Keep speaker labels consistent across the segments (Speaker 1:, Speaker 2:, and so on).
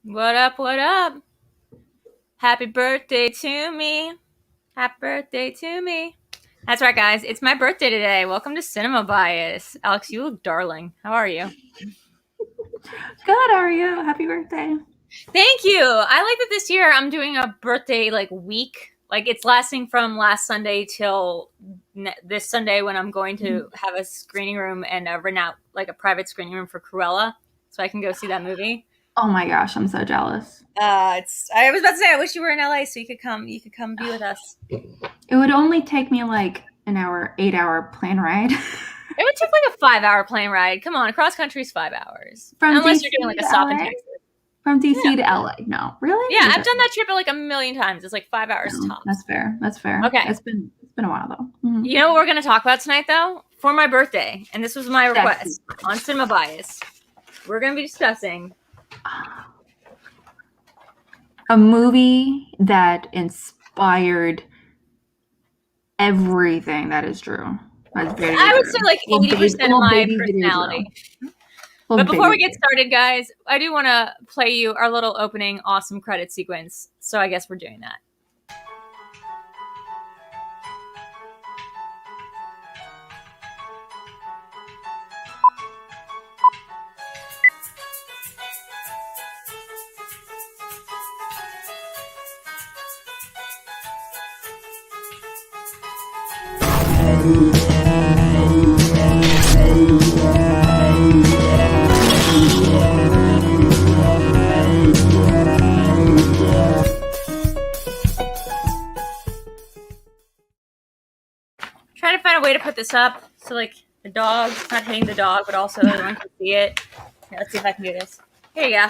Speaker 1: What up, what up? Happy birthday to me. Happy birthday to me. That's right, guys. It's my birthday today. Welcome to Cinema Bias. Alex, you look darling. How are you?
Speaker 2: Good, how are you? Happy birthday.
Speaker 1: Thank you. I like that this year I'm doing a birthday week. Like it's lasting from last Sunday till this Sunday when I'm going to have a screening room and rent out like a private screening room for Cruella so I can go see that movie.
Speaker 2: Oh my gosh, I'm so jealous.
Speaker 1: I was about to say I wish you were in LA so you could come be with us.
Speaker 2: It would only take me like an hour, 8-hour plane ride.
Speaker 1: It would take like a 5-hour plane ride. Come on, cross country's 5 hours.
Speaker 2: From
Speaker 1: Unless
Speaker 2: DC
Speaker 1: you're doing like a
Speaker 2: to
Speaker 1: stop in
Speaker 2: LA?
Speaker 1: Texas.
Speaker 2: From DC
Speaker 1: Yeah.
Speaker 2: to LA. No, really?
Speaker 1: Yeah, I've done that trip like a million times. It's like 5 hours
Speaker 2: No,
Speaker 1: tops.
Speaker 2: that's fair. That's fair.
Speaker 1: Okay.
Speaker 2: It's been a while though. Mm-hmm.
Speaker 1: You know what we're going to talk about tonight, though? For my birthday, and this was my request on Cinema Bias, we're going to be discussing
Speaker 2: a movie that inspired everything that is Drew.
Speaker 1: I would say like 80% of my personality. But before we get started, guys, I do want to play you our little opening awesome credit sequence. So I guess we're doing that. Trying to find a way to put this up so like the dog's not hitting the dog, but also everyone can see it. Here, let's see if I can do this. Here you go.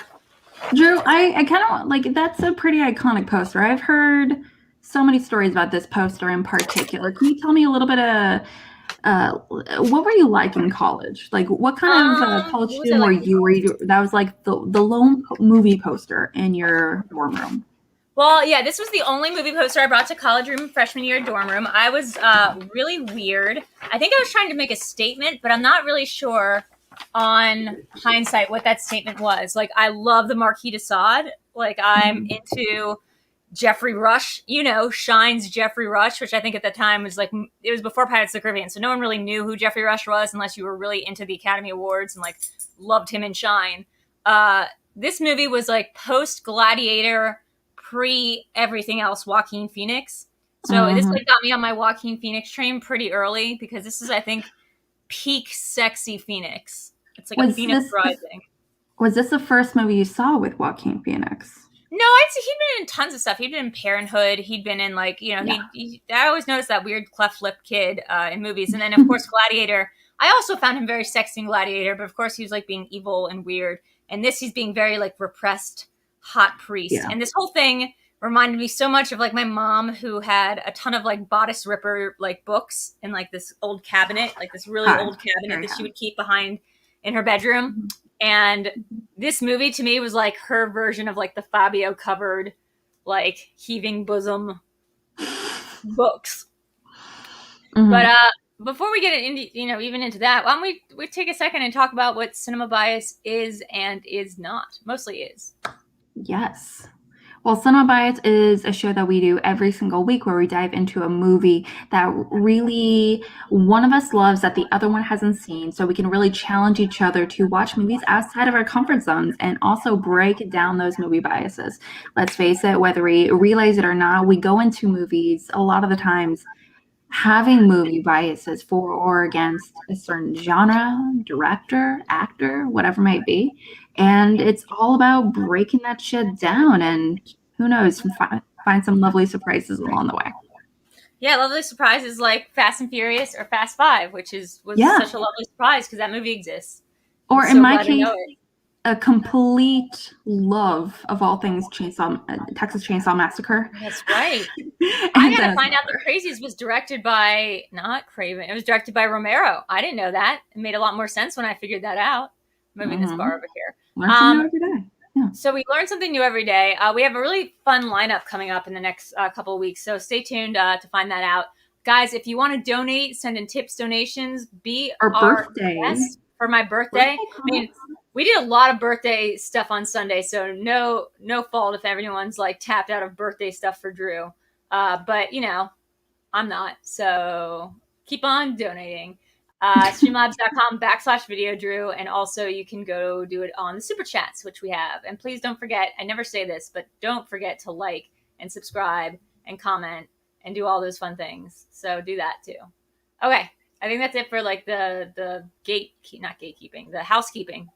Speaker 2: Drew, I kind of like that's a pretty iconic poster. I've heard so many stories about this poster in particular. Can you tell me a little bit of what were you like in college? Like, what kind of college student were you? Were you that was like the lone movie poster in your dorm room?
Speaker 1: Well, yeah, this was the only movie poster I brought to college room freshman year dorm room. I was really weird. I think I was trying to make a statement, but I'm not really sure on hindsight what that statement was. Like, I love the Marquis de Sade. Like, I'm into Jeffrey Rush, Shine's Jeffrey Rush, which I think at the time was like, it was before Pirates of the Caribbean. So no one really knew who Jeffrey Rush was unless you were really into the Academy Awards and like loved him in Shine. This movie was like post Gladiator, pre everything else Joaquin Phoenix. So this like got me on my Joaquin Phoenix train pretty early because this is, I think, peak sexy Phoenix. It's like a Phoenix Rising.
Speaker 2: Was this the first movie you saw with Joaquin Phoenix?
Speaker 1: No, he'd been in tons of stuff. He'd been in Parenthood. He'd been in like, I always noticed that weird cleft lip kid in movies. And then of course Gladiator. I also found him very sexy in Gladiator, but of course he was like being evil and weird. And this he's being very like repressed, hot priest. Yeah. And this whole thing reminded me so much of like my mom who had a ton of like bodice ripper like books in like this old cabinet, like this really old cabinet that she would keep behind in her bedroom. And this movie to me was like her version of like the Fabio covered, like heaving bosom books. But before we get into, even into that, why don't we take a second and talk about what Cinema Bias is and is not, mostly is.
Speaker 2: Yes. Well, Cinema Bias is a show that we do every single week where we dive into a movie that really one of us loves that the other one hasn't seen, so we can really challenge each other to watch movies outside of our comfort zones and also break down those movie biases. Let's face it, whether we realize it or not, we go into movies a lot of the times having movie biases for or against a certain genre, director, actor, whatever it might be. And it's all about breaking that shit down and who knows, find some lovely surprises along the way.
Speaker 1: Yeah, lovely surprises like Fast and Furious or Fast 5, which was such a lovely surprise because that movie exists.
Speaker 2: Or in my case, a complete love of all things Texas Chainsaw Massacre.
Speaker 1: That's right. I gotta find out that Crazies was directed by, not Craven, it was directed by Romero. I didn't know that. It made a lot more sense when I figured that out. Moving this bar over here.
Speaker 2: Learn something every day. Yeah.
Speaker 1: So we learn something new every day. We have a really fun lineup coming up in the next couple of weeks. So stay tuned to find that out. Guys, if you want to donate, send in tips, donations, be our guest for my birthday. I mean, We did a lot of birthday stuff on Sunday, so no fault if everyone's like tapped out of birthday stuff for Drew. But you know, I'm not, so keep on donating. Streamlabs.com/VideoDrew, and also you can go do it on the super chats, which we have. And please don't forget, I never say this, but don't forget to like and subscribe and comment and do all those fun things. So do that too. Okay, I think that's it for like the not gatekeeping, the housekeeping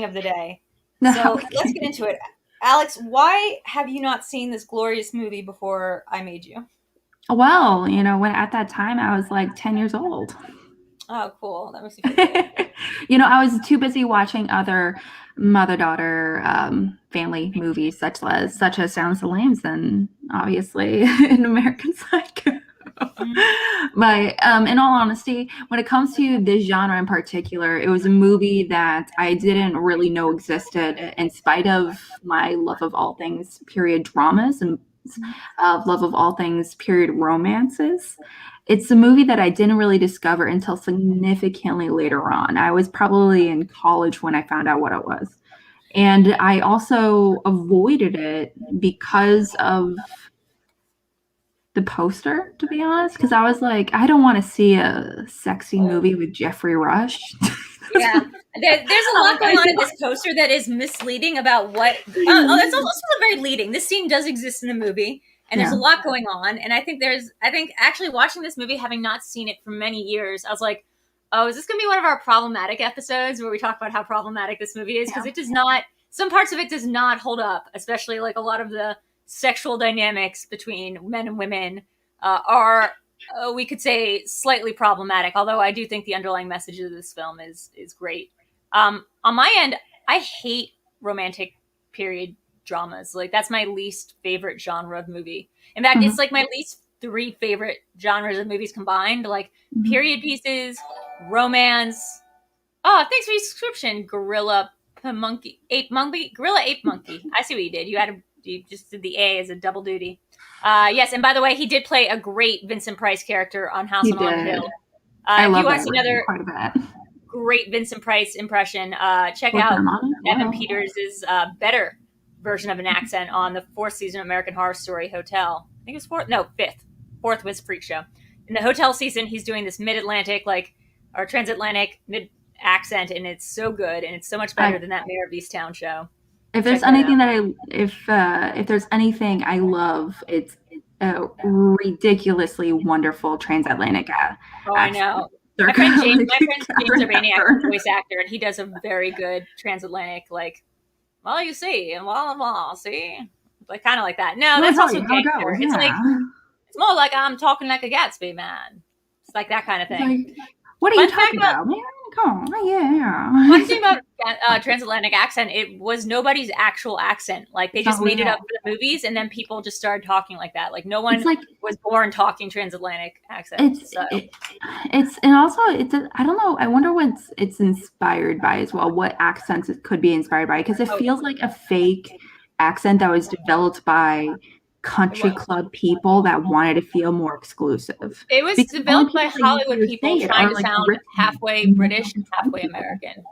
Speaker 1: of the day. So let's get into it. Alex, why have you not seen this glorious movie before I made you?
Speaker 2: Well, you know, when at that time I was like 10 years old.
Speaker 1: Oh, cool. That makes me feel good.
Speaker 2: You know, I was too busy watching other mother-daughter family movies, such as Silence of the Lambs, and obviously an American Psycho. But in all honesty, when it comes to this genre in particular, it was a movie that I didn't really know existed, in spite of my love of all things period dramas and love of all things period romances. It's a movie that I didn't really discover until significantly later on. I was probably in college when I found out what it was. And I also avoided it because of the poster, to be honest, because I was like, I don't want to see a sexy movie with Jeffrey Rush.
Speaker 1: Yeah, there's a lot going on in this poster that is misleading about what. Oh, it's also very leading. This scene does exist in the movie, and there's a lot going on. And I think actually watching this movie, having not seen it for many years, I was like, oh, is this going to be one of our problematic episodes where we talk about how problematic this movie is? Because it does not. Some parts of it does not hold up, especially like a lot of the sexual dynamics between men and women are, we could say, slightly problematic, although I do think the underlying message of this film is great. On my end, I hate romantic period dramas. Like, that's my least favorite genre of movie. In fact, it's like my least 3 favorite genres of movies combined, like period pieces, romance. Oh, thanks for your subscription, Gorilla Ape Monkey. I see what you did. You just did the A as a double duty. Yes, and by the way, he did play a great Vincent Price character on House on Haunted Hill.
Speaker 2: I love
Speaker 1: if you want to see another great Vincent Price impression, check out Evan Peters' better version of an accent on the 4th season of American Horror Story Hotel. I think it was 4th? No, 5th. 4th was Freak Show. In the hotel season, he's doing this mid-Atlantic, or transatlantic mid-accent, and it's so good, and it's so much better than that Mayor of Easttown show.
Speaker 2: If there's anything if there's anything I love, it's a ridiculously wonderful transatlantic accent.
Speaker 1: Oh, I know. My friend James Urbaniak is a voice actor, and he does a very good transatlantic, well, you see, and blah, blah, blah, see? Like, kind of like that. No, that's also gangster. It's like, it's more like I'm talking like a Gatsby, man. It's like that kind of thing.
Speaker 2: What are you talking about, man? Come on, yeah.
Speaker 1: One thing about transatlantic accent, it was nobody's actual accent. Like, they just made it up for the movies, and then people just started talking like that. Like, no one was born talking transatlantic accent.
Speaker 2: And also I don't know. I wonder what it's inspired by as well. What accents it could be inspired by, because it feels like a fake accent that was developed by country club people that wanted to feel more exclusive.
Speaker 1: It was developed by Hollywood people trying to sound halfway British and halfway American.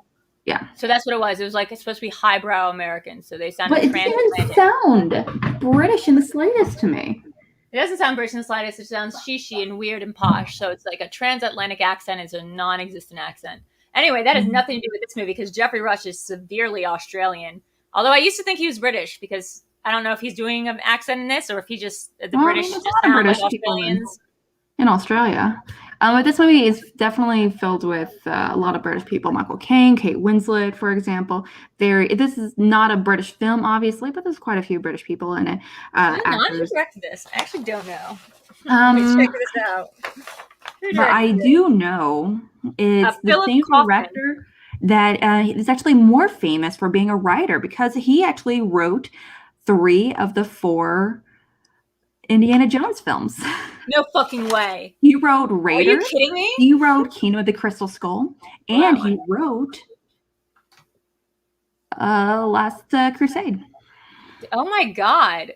Speaker 2: Yeah.
Speaker 1: So that's what it was. It was like, it's supposed to be highbrow American. So they sounded
Speaker 2: transatlantic. But it doesn't sound British in the slightest to me.
Speaker 1: It doesn't sound British in the slightest. It sounds shishi and weird and posh. So it's like a transatlantic accent is a non-existent accent. Anyway, that has nothing to do with this movie, because Jeffrey Rush is severely Australian. Although I used to think he was British, because I don't know if he's doing an accent in this, or if he just, British just sound like Australians.
Speaker 2: In Australia. But this movie is definitely filled with a lot of British people. Michael Caine, Kate Winslet, for example. This is not a British film, obviously, but there's quite a few British people in it.
Speaker 1: Who directed this? I actually don't know. Let me check this out.
Speaker 2: But I do know it's the same director that is actually more famous for being a writer, because he actually wrote 3 of the 4 Indiana Jones films.
Speaker 1: No fucking way.
Speaker 2: He wrote Raiders.
Speaker 1: Are you kidding me?
Speaker 2: He wrote Kingdom of the Crystal Skull. And he wrote Last Crusade.
Speaker 1: Oh my God.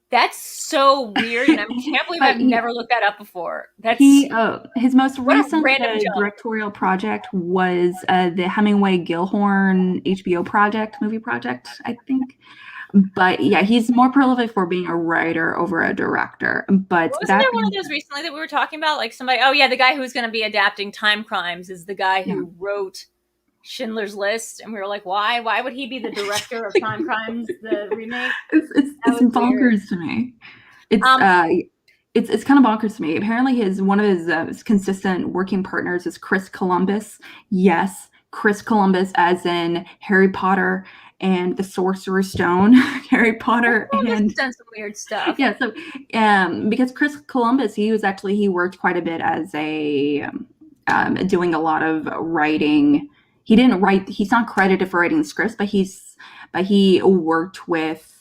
Speaker 1: That's so weird, and I can't believe
Speaker 2: But
Speaker 1: I've never looked that up before.
Speaker 2: he
Speaker 1: That's
Speaker 2: his most
Speaker 1: what a
Speaker 2: recent
Speaker 1: random jump.
Speaker 2: directorial project was the Hemingway Gillhorn HBO movie project, I think. But yeah, he's more prolific for being a writer over a director. But
Speaker 1: Wasn't
Speaker 2: that
Speaker 1: there one of
Speaker 2: being
Speaker 1: those recently that we were talking about? Like somebody, oh yeah, the guy who's going to be adapting Time Crimes is the guy
Speaker 2: yeah.
Speaker 1: who wrote Schindler's List, and we were like, why? Why would he be the director of Time Crimes, the remake? That
Speaker 2: It's
Speaker 1: was weird.
Speaker 2: bonkers to me. It's
Speaker 1: Um,
Speaker 2: uh it's kind of bonkers to me. Apparently, one of his consistent working partners is Chris Columbus. Yes, Chris Columbus, as in Harry Potter and the Sorcerer's Stone, Harry Potter,
Speaker 1: Columbus has
Speaker 2: and
Speaker 1: done some weird stuff.
Speaker 2: yeah. So, because Chris Columbus, he worked quite a bit as doing a lot of writing. He didn't write. He's not credited for writing the scripts, but he worked with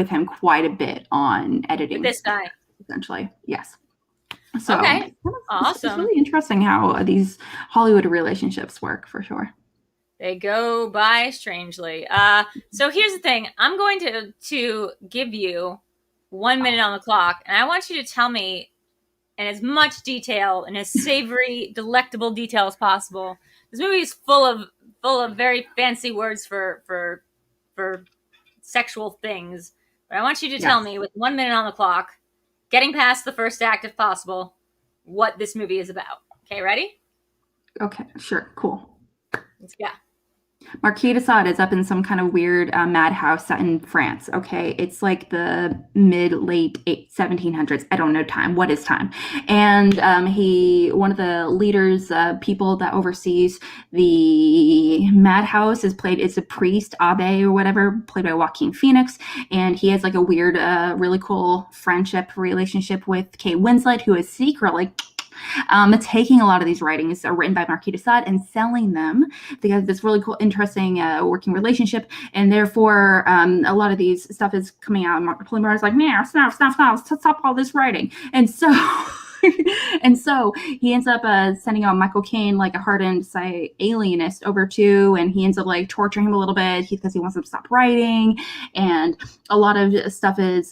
Speaker 2: him quite a bit on
Speaker 1: With
Speaker 2: editing,
Speaker 1: this guy.
Speaker 2: essentially. Yes. So
Speaker 1: Okay,
Speaker 2: it's
Speaker 1: awesome.
Speaker 2: really interesting how these Hollywood relationships work, for sure.
Speaker 1: They go by strangely. So here's the thing. I'm going to give you 1 minute on the clock, and I want you to tell me in as much detail and as savory, delectable detail as possible. This movie is full of very fancy words for sexual things. But I want you to tell me with 1 minute on the clock, getting past the first act if possible, what this movie is about. Okay, ready?
Speaker 2: Okay, sure, cool.
Speaker 1: Yeah.
Speaker 2: Marquis de Sade is up in some kind of weird madhouse set in France. Okay, it's like the late 1700s. I don't know time. What is time? And one of the leaders, people that oversees the madhouse it's a priest, Abbe or whatever, played by Joaquin Phoenix, and he has like a weird, really cool friendship relationship with Kate Winslet, who is secretly taking a lot of these writings written by Marquis de Sade and selling them. They have this really cool, interesting working relationship, and therefore a lot of these stuff is coming out. Mark is like, "Man, stop all this writing," and so. And so he ends up sending out Michael Caine, like a hardened alienist, over to, and he ends up like torturing him a little bit because he wants him to stop writing, and a lot of stuff ends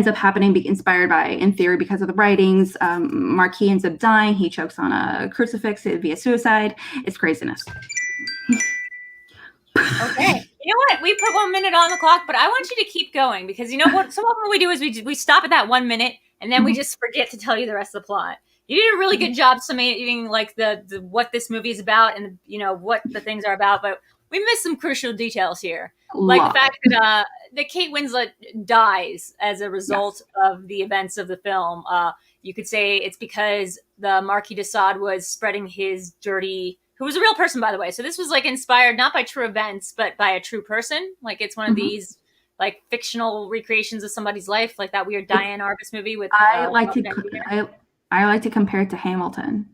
Speaker 2: up happening, inspired by, in theory, because of the writings. Marquis ends up dying. He chokes on a crucifix via suicide. It's craziness.
Speaker 1: Okay. You know what? We put 1 minute on the clock, but I want you to keep going because you know what? So often what we do is we stop at that 1 minute and then we just forget to tell you the rest of the plot. You did a really good job summating like the what this movie is about and what the things are about, but we missed some crucial details here, like the fact that Kate Winslet dies as a result of the events of the film. You could say it's because the Marquis de Sade was spreading his dirty. Who was a real person, by the way. So this was like inspired not by true events, but by a true person. Like it's one of these like fictional recreations of somebody's life, like that weird Diane Arbus movie with.
Speaker 2: I like to compare it to Hamilton.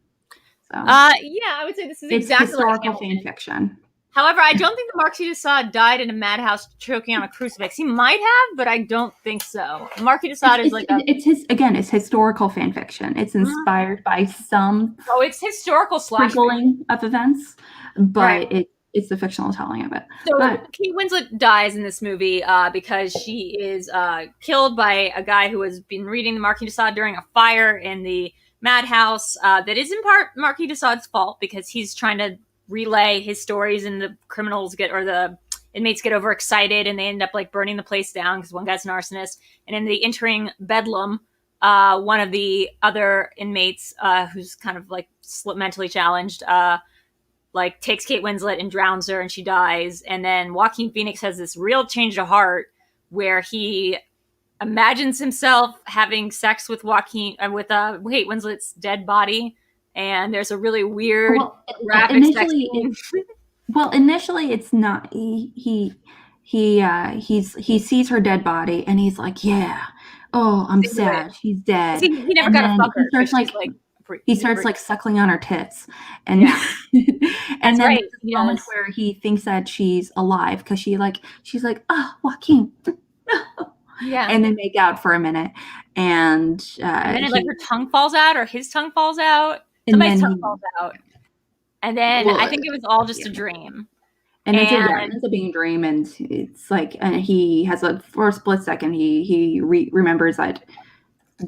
Speaker 2: So
Speaker 1: yeah, I would say this is exactly
Speaker 2: historical
Speaker 1: like
Speaker 2: fan fiction.
Speaker 1: However, I don't think the Marquis de Sade died in a madhouse choking on a crucifix. He might have, but I don't think so. Marquis de Sade is like
Speaker 2: it's historical fan fiction. It's inspired by some.
Speaker 1: Oh, it's historical
Speaker 2: sprinkling of events, but it's the fictional telling of it.
Speaker 1: So Kate Winslet dies in this movie because she is killed by a guy who has been reading the Marquis de Sade during a fire in the madhouse. That is in part Marquis de Sade's fault because he's trying to relay his stories, and the the inmates get overexcited and they end up like burning the place down because one guy's an arsonist. And in the entering bedlam, one of the other inmates, who's kind of like mentally challenged, like takes Kate Winslet and drowns her, and she dies. And then Joaquin Phoenix has this real change of heart where he imagines himself having sex with Kate Winslet's dead body. And there's a really weird graphic sex scene.
Speaker 2: Well, initially it's not. He sees her dead body and he's like, yeah, oh, I'm sad. She's dead.
Speaker 1: He never got a fucker.
Speaker 2: He starts like suckling on her tits, and and then there's a moment where he thinks that she's alive because she's like, oh, Joaquin.
Speaker 1: Yeah.
Speaker 2: And they make out for a minute, and
Speaker 1: then like her tongue falls out, or his tongue falls out. Somebody's tongue falls out. And then I think it was all just a dream.
Speaker 2: And it's it ends up being a dream, and it's like, and he has for a split second, he remembers that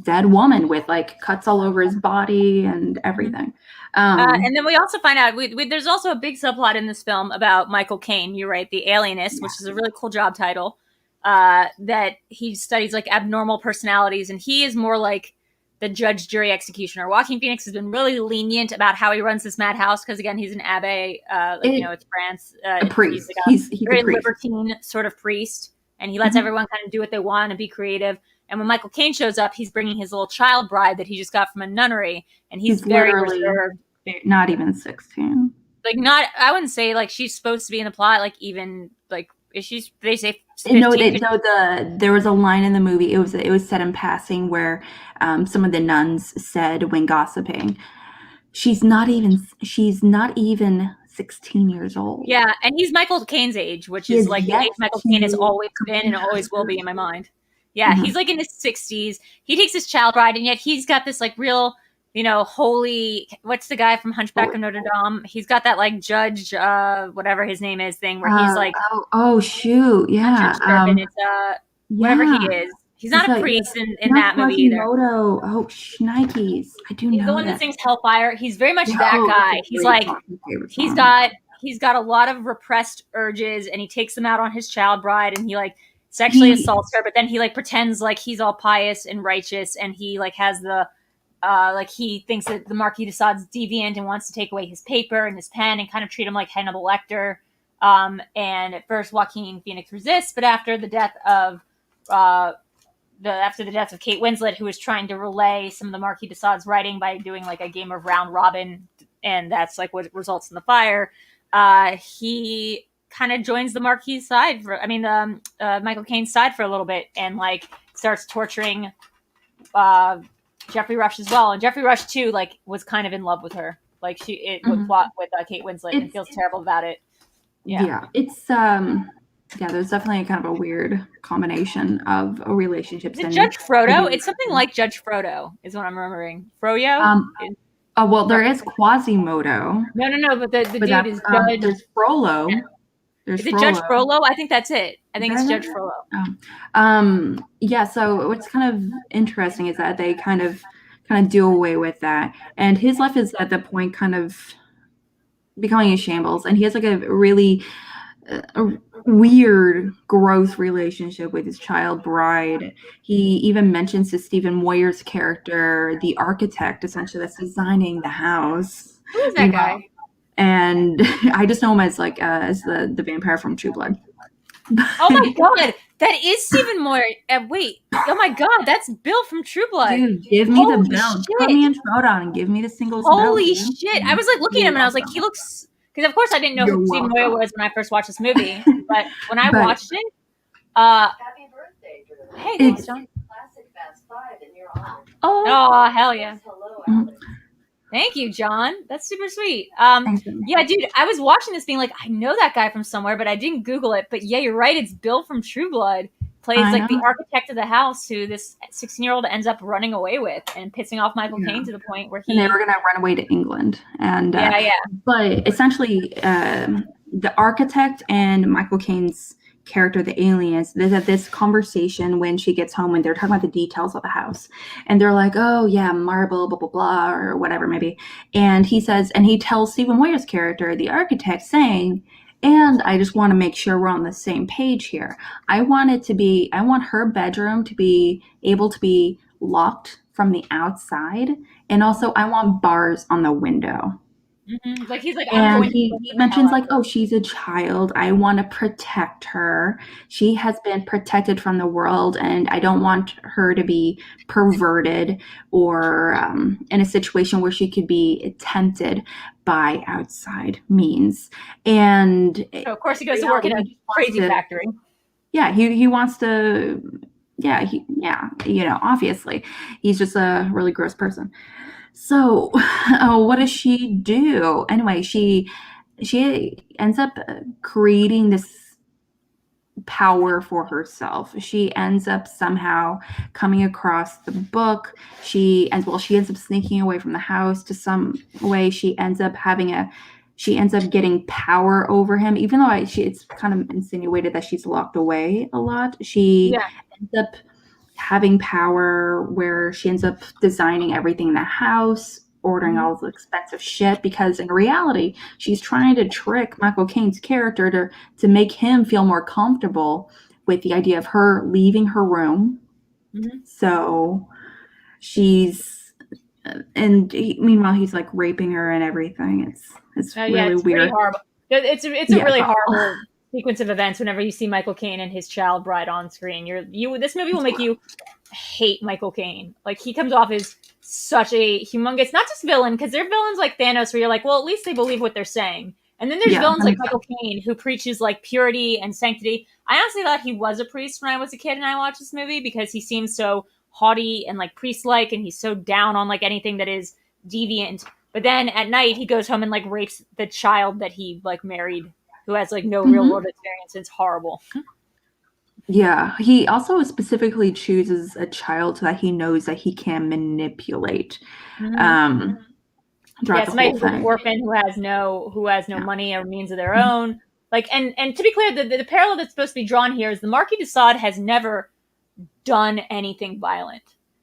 Speaker 2: dead woman with like cuts all over his body and everything.
Speaker 1: And then we also find out there's also a big subplot in this film about Michael Caine. You're right, the alienist, which is a really cool job title. That he studies like abnormal personalities, and he is more like the judge, jury, executioner. Joaquin Phoenix has been really lenient about how he runs this madhouse because, again, he's an abbe. It's France.
Speaker 2: A priest.
Speaker 1: He's like
Speaker 2: he's
Speaker 1: very
Speaker 2: a priest.
Speaker 1: libertine sort of priest, and he lets everyone kind of do what they want and be creative. And when Michael Caine shows up, he's bringing his little child bride that he just got from a nunnery, and he's very reserved.
Speaker 2: Not even 16.
Speaker 1: Like, not, I wouldn't say like she's supposed to be in the plot. Like, even like, is she? They say
Speaker 2: 15, there was a line in the movie. It was said in passing where some of the nuns said when gossiping, she's not even 16 years old.
Speaker 1: Yeah, and he's Michael Caine's age, which is like the age Michael Caine has always been and always will be in my mind. Yeah, he's like in his 60s. He takes his child bride, and yet he's got this like real, holy, what's the guy from Hunchback of Notre Dame? He's got that like judge, whatever his name is thing, where he's like,
Speaker 2: oh shoot, yeah,
Speaker 1: and it's whatever he is. He's not a priest in that movie either.
Speaker 2: Oh, Schnikes. I do know
Speaker 1: he's the one that sings Hellfire. He's very much that guy. He's like, he's got a lot of repressed urges, and he takes them out on his child bride, and he like sexually assaults her, but then he like pretends like he's all pious and righteous, and he like has the like he thinks that the Marquis de Sade's deviant and wants to take away his paper and his pen and kind of treat him like Hannibal Lecter. And at first Joaquin Phoenix resists, but after the death of Kate Winslet, who was trying to relay some of the Marquis de Sade's writing by doing like a game of round robin, and that's like what results in the fire, he kind of joins the Marquis' side Michael Caine's side for a little bit, and like starts torturing Jeffrey Rush as well. And Jeffrey Rush too, like, was kind of in love with her. Like would plot with Kate Winslet and feels terrible about it.
Speaker 2: Yeah, it's there's definitely kind of a weird combination of relationships.
Speaker 1: Is it Judge Frodo? It's something like Judge Frodo is what I'm remembering. Froyo?
Speaker 2: Well, there is Quasimodo.
Speaker 1: No, but the dude is Judge.
Speaker 2: There's Frollo.
Speaker 1: Yeah. Is it Judge Frollo? I think that's it. I think it's Judge Frollo.
Speaker 2: Yeah, so what's kind of interesting is that they kind of do away with that. And his life is at the point kind of becoming a shambles. And he has like a really weird, gross relationship with his child bride. He even mentions to Stephen Moyer's character, the architect, essentially, that's designing the house.
Speaker 1: Who is that guy?
Speaker 2: And I just know him as like as the vampire from True Blood.
Speaker 1: Oh my god, that is Stephen Moyer. Wait, oh my god, that's Bill from True Blood.
Speaker 2: Dude, give me the Bill. Put me in Schmoedown and give me the singles.
Speaker 1: Holy shit! I was like looking at him and I was like, he looks. Because of course I didn't know who Stephen Moyer was when I first watched this movie, but when I watched it,
Speaker 3: happy birthday, Drew.
Speaker 1: Hey, thanks, John.
Speaker 3: Classic Fast 5 in your honor.
Speaker 1: Oh, hell yeah.
Speaker 3: Hello, Alex.
Speaker 1: Thank you, John. That's super sweet. Yeah, dude, I was watching this being like, I know that guy from somewhere, but I didn't Google it. But yeah, you're right. It's Bill from True Blood. Plays like the architect of the house who this 16-year-old ends up running away with and pissing off Michael Caine to the point where
Speaker 2: they were going to run away to England. And but essentially, the architect and Michael Caine's character, the aliens, they have this conversation when she gets home and they're talking about the details of the house, and they're like, oh yeah, marble, blah blah blah, or whatever maybe. And he says, and he tells Stephen Moyer's character, the architect, saying, and I just want to make sure we're on the same page here. I want her bedroom to be able to be locked from the outside, and also I want bars on the window.
Speaker 1: Mm-hmm. Like he's like,
Speaker 2: and he mentions like, oh, she's a child. I want to protect her. She has been protected from the world, and I don't want her to be perverted or in a situation where she could be tempted by outside means. And
Speaker 1: so of course he goes to work in a crazy factory.
Speaker 2: Yeah, he wants to. Yeah, obviously he's just a really gross person. So, what does she do? Anyway, she ends up creating this power for herself. She ends up somehow coming across the book. She ends up sneaking away from the house to some way. She ends up she ends up getting power over him, even though it's kind of insinuated that she's locked away a lot. She ends up having power where she ends up designing everything in the house, ordering all the expensive shit, because in reality, she's trying to trick Michael Caine's character to make him feel more comfortable with the idea of her leaving her room. So she's, and meanwhile, he's like raping her and everything. It's really weird.
Speaker 1: Horrible. It's a really horrible sequence of events whenever you see Michael Caine and his child bride on screen. This movie will make you hate Michael Caine. Like, he comes off as such a humongous, not just villain, because they're villains like Thanos where you're like, well, at least they believe what they're saying. And then there's villains like Michael Caine who preaches like purity and sanctity. I honestly thought he was a priest when I was a kid and I watched this movie because he seems so haughty and like priest-like, and he's so down on like anything that is deviant. But then at night he goes home and like rapes the child that he like married, who has like no real world experience. It's horrible.
Speaker 2: Yeah, he also specifically chooses a child that he knows that he can manipulate. Throughout
Speaker 1: somebody who's an orphan who has no money or means of their own. Like, and to be clear, the parallel that's supposed to be drawn here is the Marquis de Sade has never done anything violent.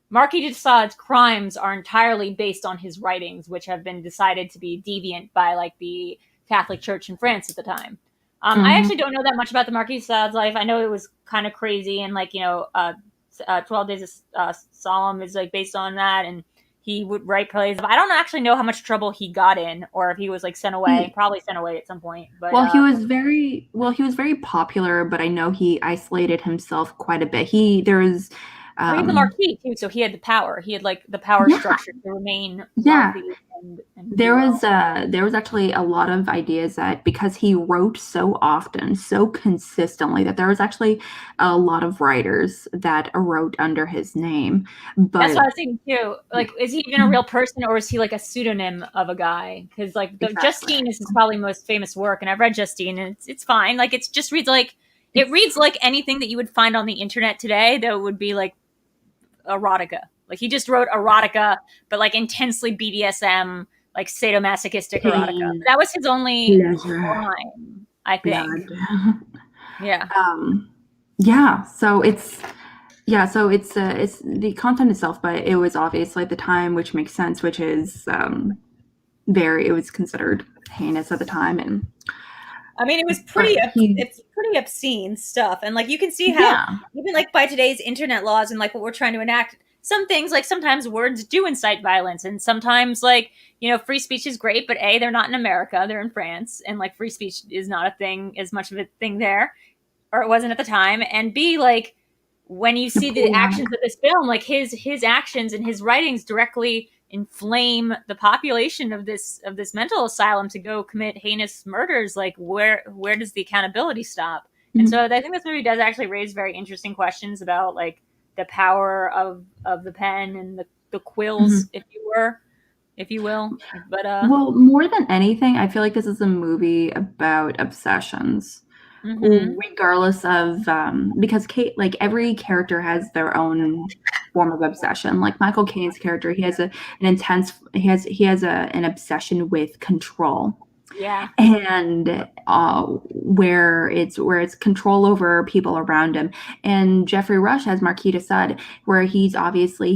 Speaker 1: Marquis de Sade's crimes are entirely based on his writings, which have been decided to be deviant by like the Catholic Church in France at the time. I actually don't know that much about the Marquis de Sade's life. I know it was kind of crazy, and like 12 Days of Solemn is like based on that, and he would write plays. I don't actually know how much trouble he got in, or if he was like sent away. Probably sent away at some point. But
Speaker 2: he was very popular, but I know he isolated himself quite a bit. He was
Speaker 1: the Marquis too, so he had the power. He had like the power structure to remain wealthy. And
Speaker 2: there was actually a lot of ideas that because he wrote so often, so consistently, that there was actually a lot of writers that wrote under his name. But
Speaker 1: that's what I was thinking too. Like, is he even a real person, or is he like a pseudonym of a guy? Because like Justine is his probably most famous work, and I've read Justine, and it's fine. Like, it reads like anything that you would find on the internet today that would be like erotica. Like, he just wrote erotica, but like intensely BDSM, like sadomasochistic erotica. That was his only crime, I think.
Speaker 2: So it's the content itself, but it was obviously at the time, which makes sense, which is it was considered heinous at the time. And
Speaker 1: I mean, it was it's pretty obscene stuff. And like, you can see how even like by today's internet laws and like what we're trying to enact, some things, like sometimes words do incite violence, and sometimes like, free speech is great, but A, they're not in America, they're in France, and like free speech is not a thing, as much of a thing there, or it wasn't at the time. And B, like, when you see the actions of this film, like his actions and his writings directly inflame the population of this mental asylum to go commit heinous murders, like where does the accountability stop? And so I think this movie does actually raise very interesting questions about like the power of the pen and the quills, if you will. But
Speaker 2: more than anything, I feel like this is a movie about obsessions. Regardless of because Kate, like, every character has their own form of obsession. Like Michael Caine's character, he has an obsession with control. And where it's control over people around him. And Jeffrey Rush has Marquis de Sade, where he doesn't have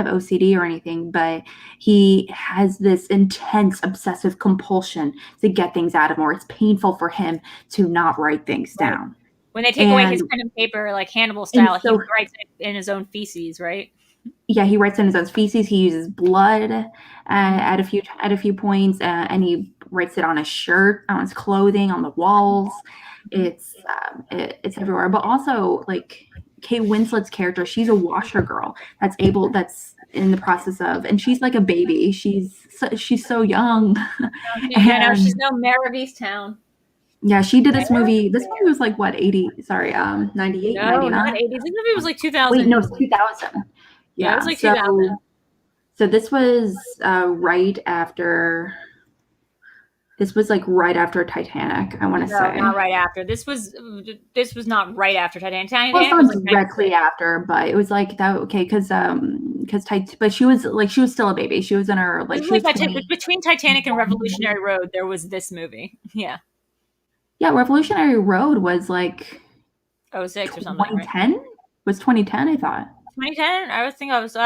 Speaker 2: OCD or anything, but he has this intense obsessive compulsion to get things out of him, or it's painful for him to not write things down.
Speaker 1: When they take away his pen and paper, like Hannibal style, he writes it in his own feces, right?
Speaker 2: Yeah, he writes in his own feces. He uses blood at a few points, and he writes it on his shirt, on his clothing, on the walls. It's everywhere. But also, like, Kate Winslet's character, she's a washer girl that's in the process of, and she's like a baby. She's so young.
Speaker 1: She's no mayor of Easttown.
Speaker 2: Yeah, she did this movie. This movie was like what, 98,
Speaker 1: no,
Speaker 2: 99?
Speaker 1: Not 80s. This movie was like 2000.
Speaker 2: Wait, no, it's 2000.
Speaker 1: Yeah, it was like 2000.
Speaker 2: So this was right after. This was like right after Titanic, I want to say.
Speaker 1: Not right after. This was not right after Titanic.
Speaker 2: Well, it's not directly after, but it was like that. Okay, because because but she was still a baby. She was in her like she was 20.
Speaker 1: Between Titanic and Revolutionary Road, there was this movie. Yeah.
Speaker 2: Yeah, Revolutionary Road was like
Speaker 1: 06 or something.
Speaker 2: 2010? Right? Was 2010? I thought.
Speaker 1: 2010. I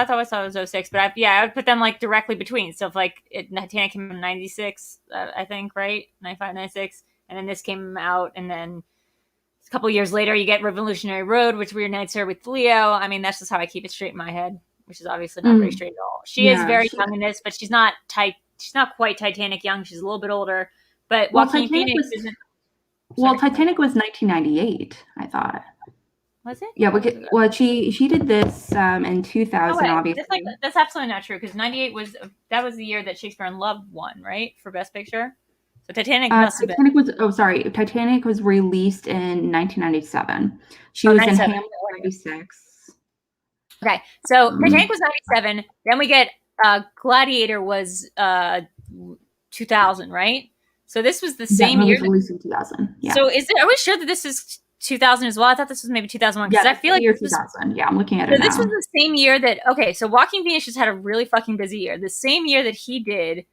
Speaker 1: thought I saw it was 06, but I would put them like directly between. So if like Titanic came out in 96, I think, right? 95, 96, and then this came out, and then a couple years later you get Revolutionary Road, which reunites her with Leo. I mean, that's just how I keep it straight in my head, which is obviously not very straight at all. She is very young in this, but she's not quite Titanic young. She's a little bit older. But Joaquin Phoenix isn't.
Speaker 2: Well, Titanic was 1998, I thought.
Speaker 1: Was it?
Speaker 2: Yeah, well, she did this in 2000, obviously.
Speaker 1: That's absolutely not true, because 98 was the year that Shakespeare in Love won, right, for Best Picture? So Titanic must have been.
Speaker 2: Titanic was released in 1997. She was in Hamlet 96.
Speaker 1: Okay, so Titanic was 97. Then we get Gladiator was 2000, right? So this was the same year.
Speaker 2: It was released in 2000. Yeah.
Speaker 1: So are we sure that this is 2000 as well? I thought this was maybe 2001, because I feel like
Speaker 2: year 2000. Yeah, I'm looking at it now.
Speaker 1: This was the same year that so Joaquin Phoenix just had a really fucking busy year. The same year that he did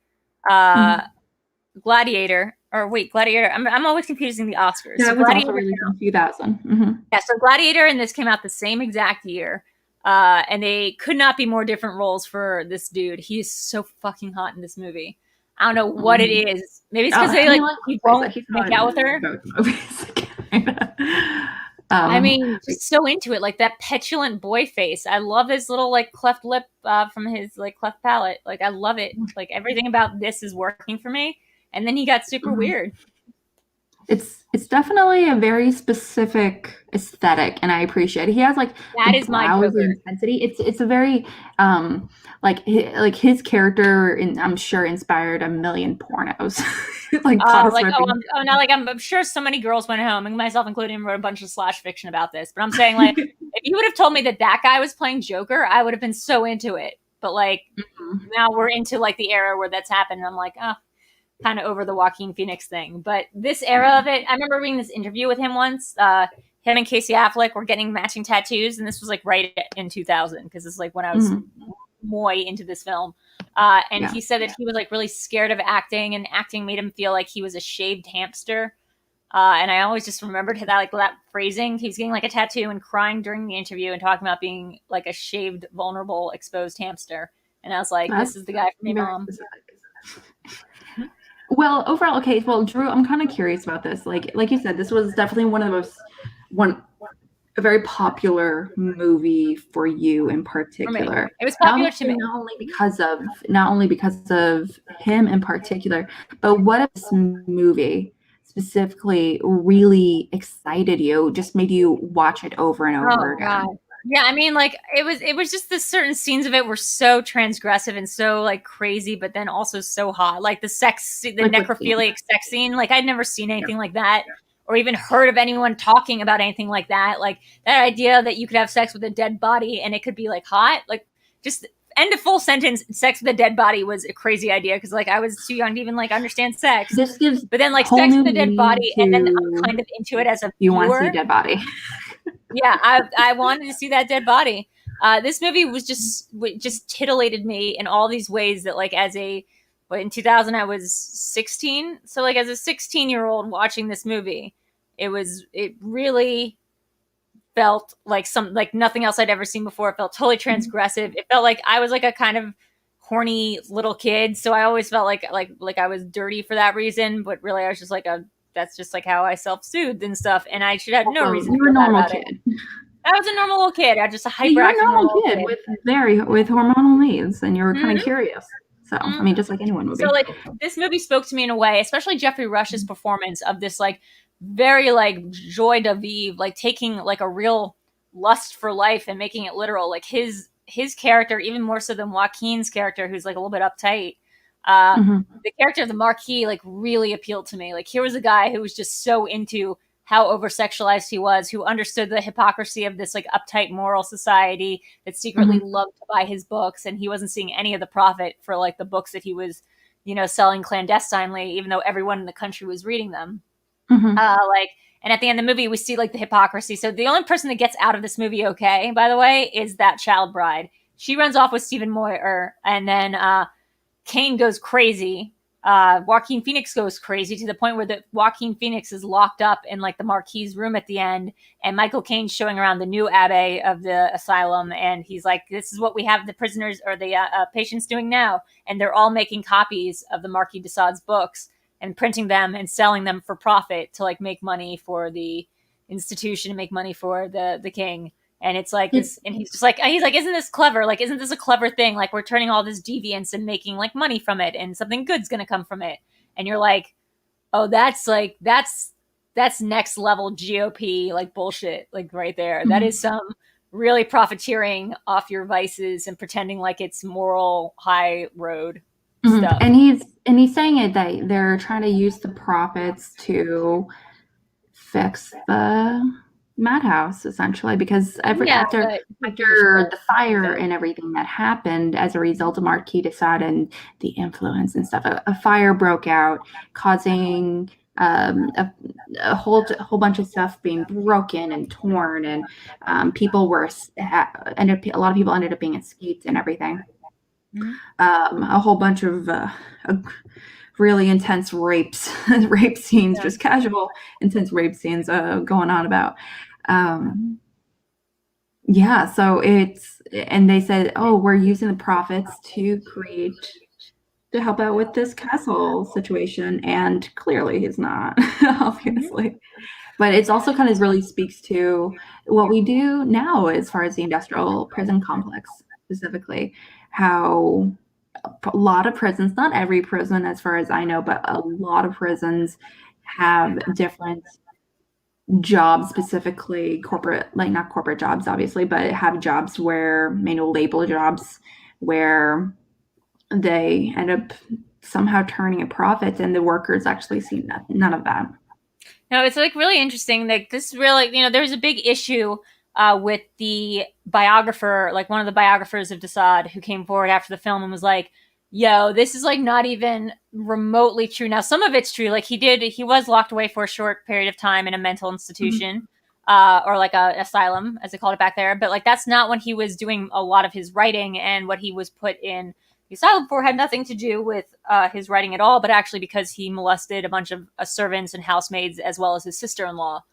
Speaker 1: Gladiator. I'm always confusing the Oscars.
Speaker 2: Yeah, so it was also released in 2000. Mm-hmm.
Speaker 1: Yeah, so Gladiator and this came out the same exact year. And they could not be more different roles for this dude. He is so fucking hot in this movie. I don't know what it is. Maybe it's because he won't make out with her. I mean, just so into it, like that petulant boy face. I love his little like cleft lip from his like cleft palate. Like I love it. Like everything about this is working for me. And then he got super weird.
Speaker 2: It's definitely a very specific aesthetic, and I appreciate it. He has like
Speaker 1: that is my
Speaker 2: intensity. It's a very like his character, I'm sure, inspired a million pornos.
Speaker 1: I'm sure so many girls went home, and myself included, and wrote a bunch of slash fiction about this. But I'm saying, like, if you would have told me that guy was playing Joker, I would have been so into it. But like now we're into like the era where that's happened, and I'm like, oh, kind of over the Joaquin Phoenix thing. But this era of it, I remember reading this interview with him once. Him and Casey Affleck were getting matching tattoos, and this was like right in 2000, because it's like when I was more into this film. He said that he was like really scared of acting, and acting made him feel like he was a shaved hamster. And I always just remembered that phrasing. He was getting like a tattoo and crying during the interview and talking about being like a shaved, vulnerable, exposed hamster. And I was like, this is the guy for me, Mom.
Speaker 2: Well, overall, okay. Well, Drew, I'm kind of curious about this. Like you said, this was definitely one of the a very popular movie for you in particular.
Speaker 1: It was popular to me,
Speaker 2: not only because of him in particular, but what if this movie specifically really excited you, just made you watch it over and over again?
Speaker 1: God. Yeah, I mean, like it was just the certain scenes of it were so transgressive and so like crazy, but then also so hot. Like the necrophiliac sex scene. Like I'd never seen anything like that, or even heard of anyone talking about anything like that. Like that idea that you could have sex with a dead body and it could be like hot. Like just end of full sentence. Sex with a dead body was a crazy idea, because like I was too young to even like understand sex. But then like sex with a dead body, and then I'm kind of into it as a
Speaker 2: viewer. You want to see a dead body.
Speaker 1: Yeah, I wanted to see that dead body. This movie was just titillated me in all these ways that like in 2000 I was 16. So like as a 16-year-old watching this movie, it really felt like nothing else I'd ever seen before. It felt totally transgressive. It felt like I was like a kind of horny little kid. So I always felt like I was dirty for that reason, but really I was just like that's just like how I self-soothed and stuff. And I should have no reason to feel bad about it. I was a normal little kid. I was just a hyperactive normal kid
Speaker 2: with hormonal needs, and you were kind of curious. So, I mean, just like anyone would be.
Speaker 1: So, like, this movie spoke to me in a way, especially Jeffrey Rush's performance of this, like, very, like, joie de vivre, like, taking, like, a real lust for life and making it literal. Like, his character, even more so than Joaquin's character, who's, like, a little bit uptight, the character of the Marquis, like, really appealed to me. Like, here was a guy who was just so into how over-sexualized he was, who understood the hypocrisy of this like uptight moral society that secretly loved to buy his books, and he wasn't seeing any of the profit for like the books that he was, selling clandestinely, even though everyone in the country was reading them. And at the end of the movie, we see like the hypocrisy. So the only person that gets out of this movie okay, by the way, is that child bride. she runs off with Stephen Moyer, and then Kane goes crazy. Joaquin Phoenix goes crazy to the point where the Joaquin Phoenix is locked up in like the Marquis room at the end, and Michael Caine's showing around the new abbé of the asylum, and he's like, "This is what we have the prisoners or the patients doing now," and they're all making copies of the Marquis de Sade's books and printing them and selling them for profit to like make money for the institution and make money for the king. And it's like this, and he's like, isn't this clever? Like, isn't this a clever thing? Like, we're turning all this deviance and making like money from it, and something good's gonna come from it. And you're like, oh, that's next level GOP like bullshit, like right there. Mm-hmm. That is some really profiteering off your vices and pretending like it's moral high road stuff.
Speaker 2: And he's saying it that they're trying to use the profits to fix the madhouse, essentially, because after the fire and everything that happened as a result of Marquis de Sade and the influence and stuff, a fire broke out, causing a whole bunch of stuff being broken and torn, and a lot of people ended up being escaped and everything. Mm-hmm. A whole bunch of really intense rape scenes, just casual intense rape scenes going on about. So and they said, oh, we're using the profits to help out with this castle situation, and clearly he's not, obviously. But it's also kind of really speaks to what we do now as far as the industrial prison complex specifically, how a lot of prisons, not every prison as far as I know, but a lot of prisons have different jobs, specifically corporate, like not corporate jobs, obviously, but have jobs where manual labor jobs where they end up somehow turning a profit, and the workers actually see none of that.
Speaker 1: No, it's like really interesting. Like this really, there's a big issue with the biographer, like one of the biographers of de Sade, who came forward after the film and was like, yo, this is like not even remotely true. Now, some of it's true. Like he was locked away for a short period of time in a mental institution, or like a asylum, as they called it back there. But like, that's not when he was doing a lot of his writing, and what he was put in the asylum for had nothing to do with his writing at all, but actually because he molested a bunch of servants and housemaids, as well as his sister-in-law.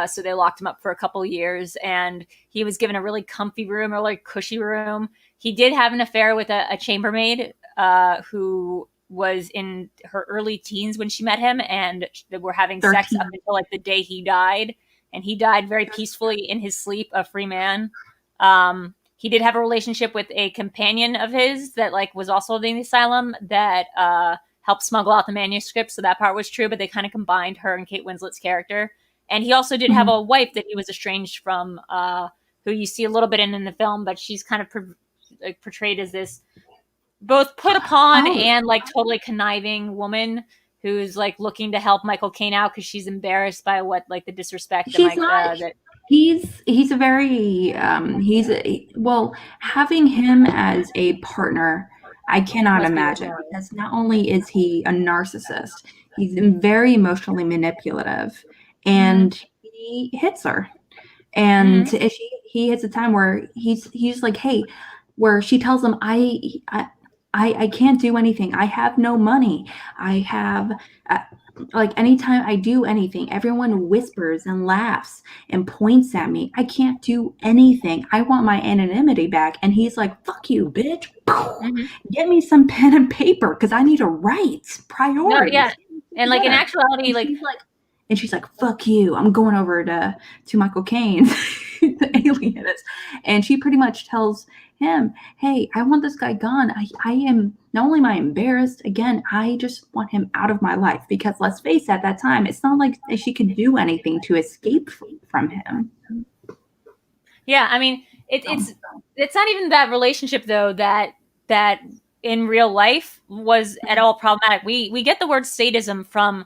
Speaker 1: So they locked him up for a couple of years, and he was given a really comfy room, or like cushy room. He did have an affair with a chambermaid who was in her early teens when she met him, and they were having 13. Sex up until like the day he died, and he died very peacefully in his sleep, a free man. He did have a relationship with a companion of his that like was also in the asylum that helped smuggle out the manuscript, so that part was true, but they kind of combined her and Kate Winslet's character. And he also did have a wife that he was estranged from, who you see a little bit in the film, but she's kind of portrayed as this both put upon and like totally conniving woman who's like looking to help Michael Caine out because she's embarrassed by what like the disrespect.
Speaker 2: He's a very having him as a partner, I cannot imagine, because not only is he a narcissist, he's very emotionally manipulative, and he hits her, and he hits a time where he's like, hey, where she tells him, I can't do anything. I have no money. I have like anytime I do anything, everyone whispers and laughs and points at me. I can't do anything. I want my anonymity back. And he's like, fuck you, bitch. Get me some pen and paper because I need to write priorities.
Speaker 1: No, yeah. And like in actuality,
Speaker 2: and she's like, fuck you. I'm going over to Michael Caine, the alien is. And she pretty much tells him, hey, I want this guy gone. I am, not only am I embarrassed, again, I just want him out of my life, because let's face it, at that time, it's not like she could do anything to escape from him.
Speaker 1: Yeah, I mean, it's not even that relationship though that in real life was at all problematic. We get the word sadism from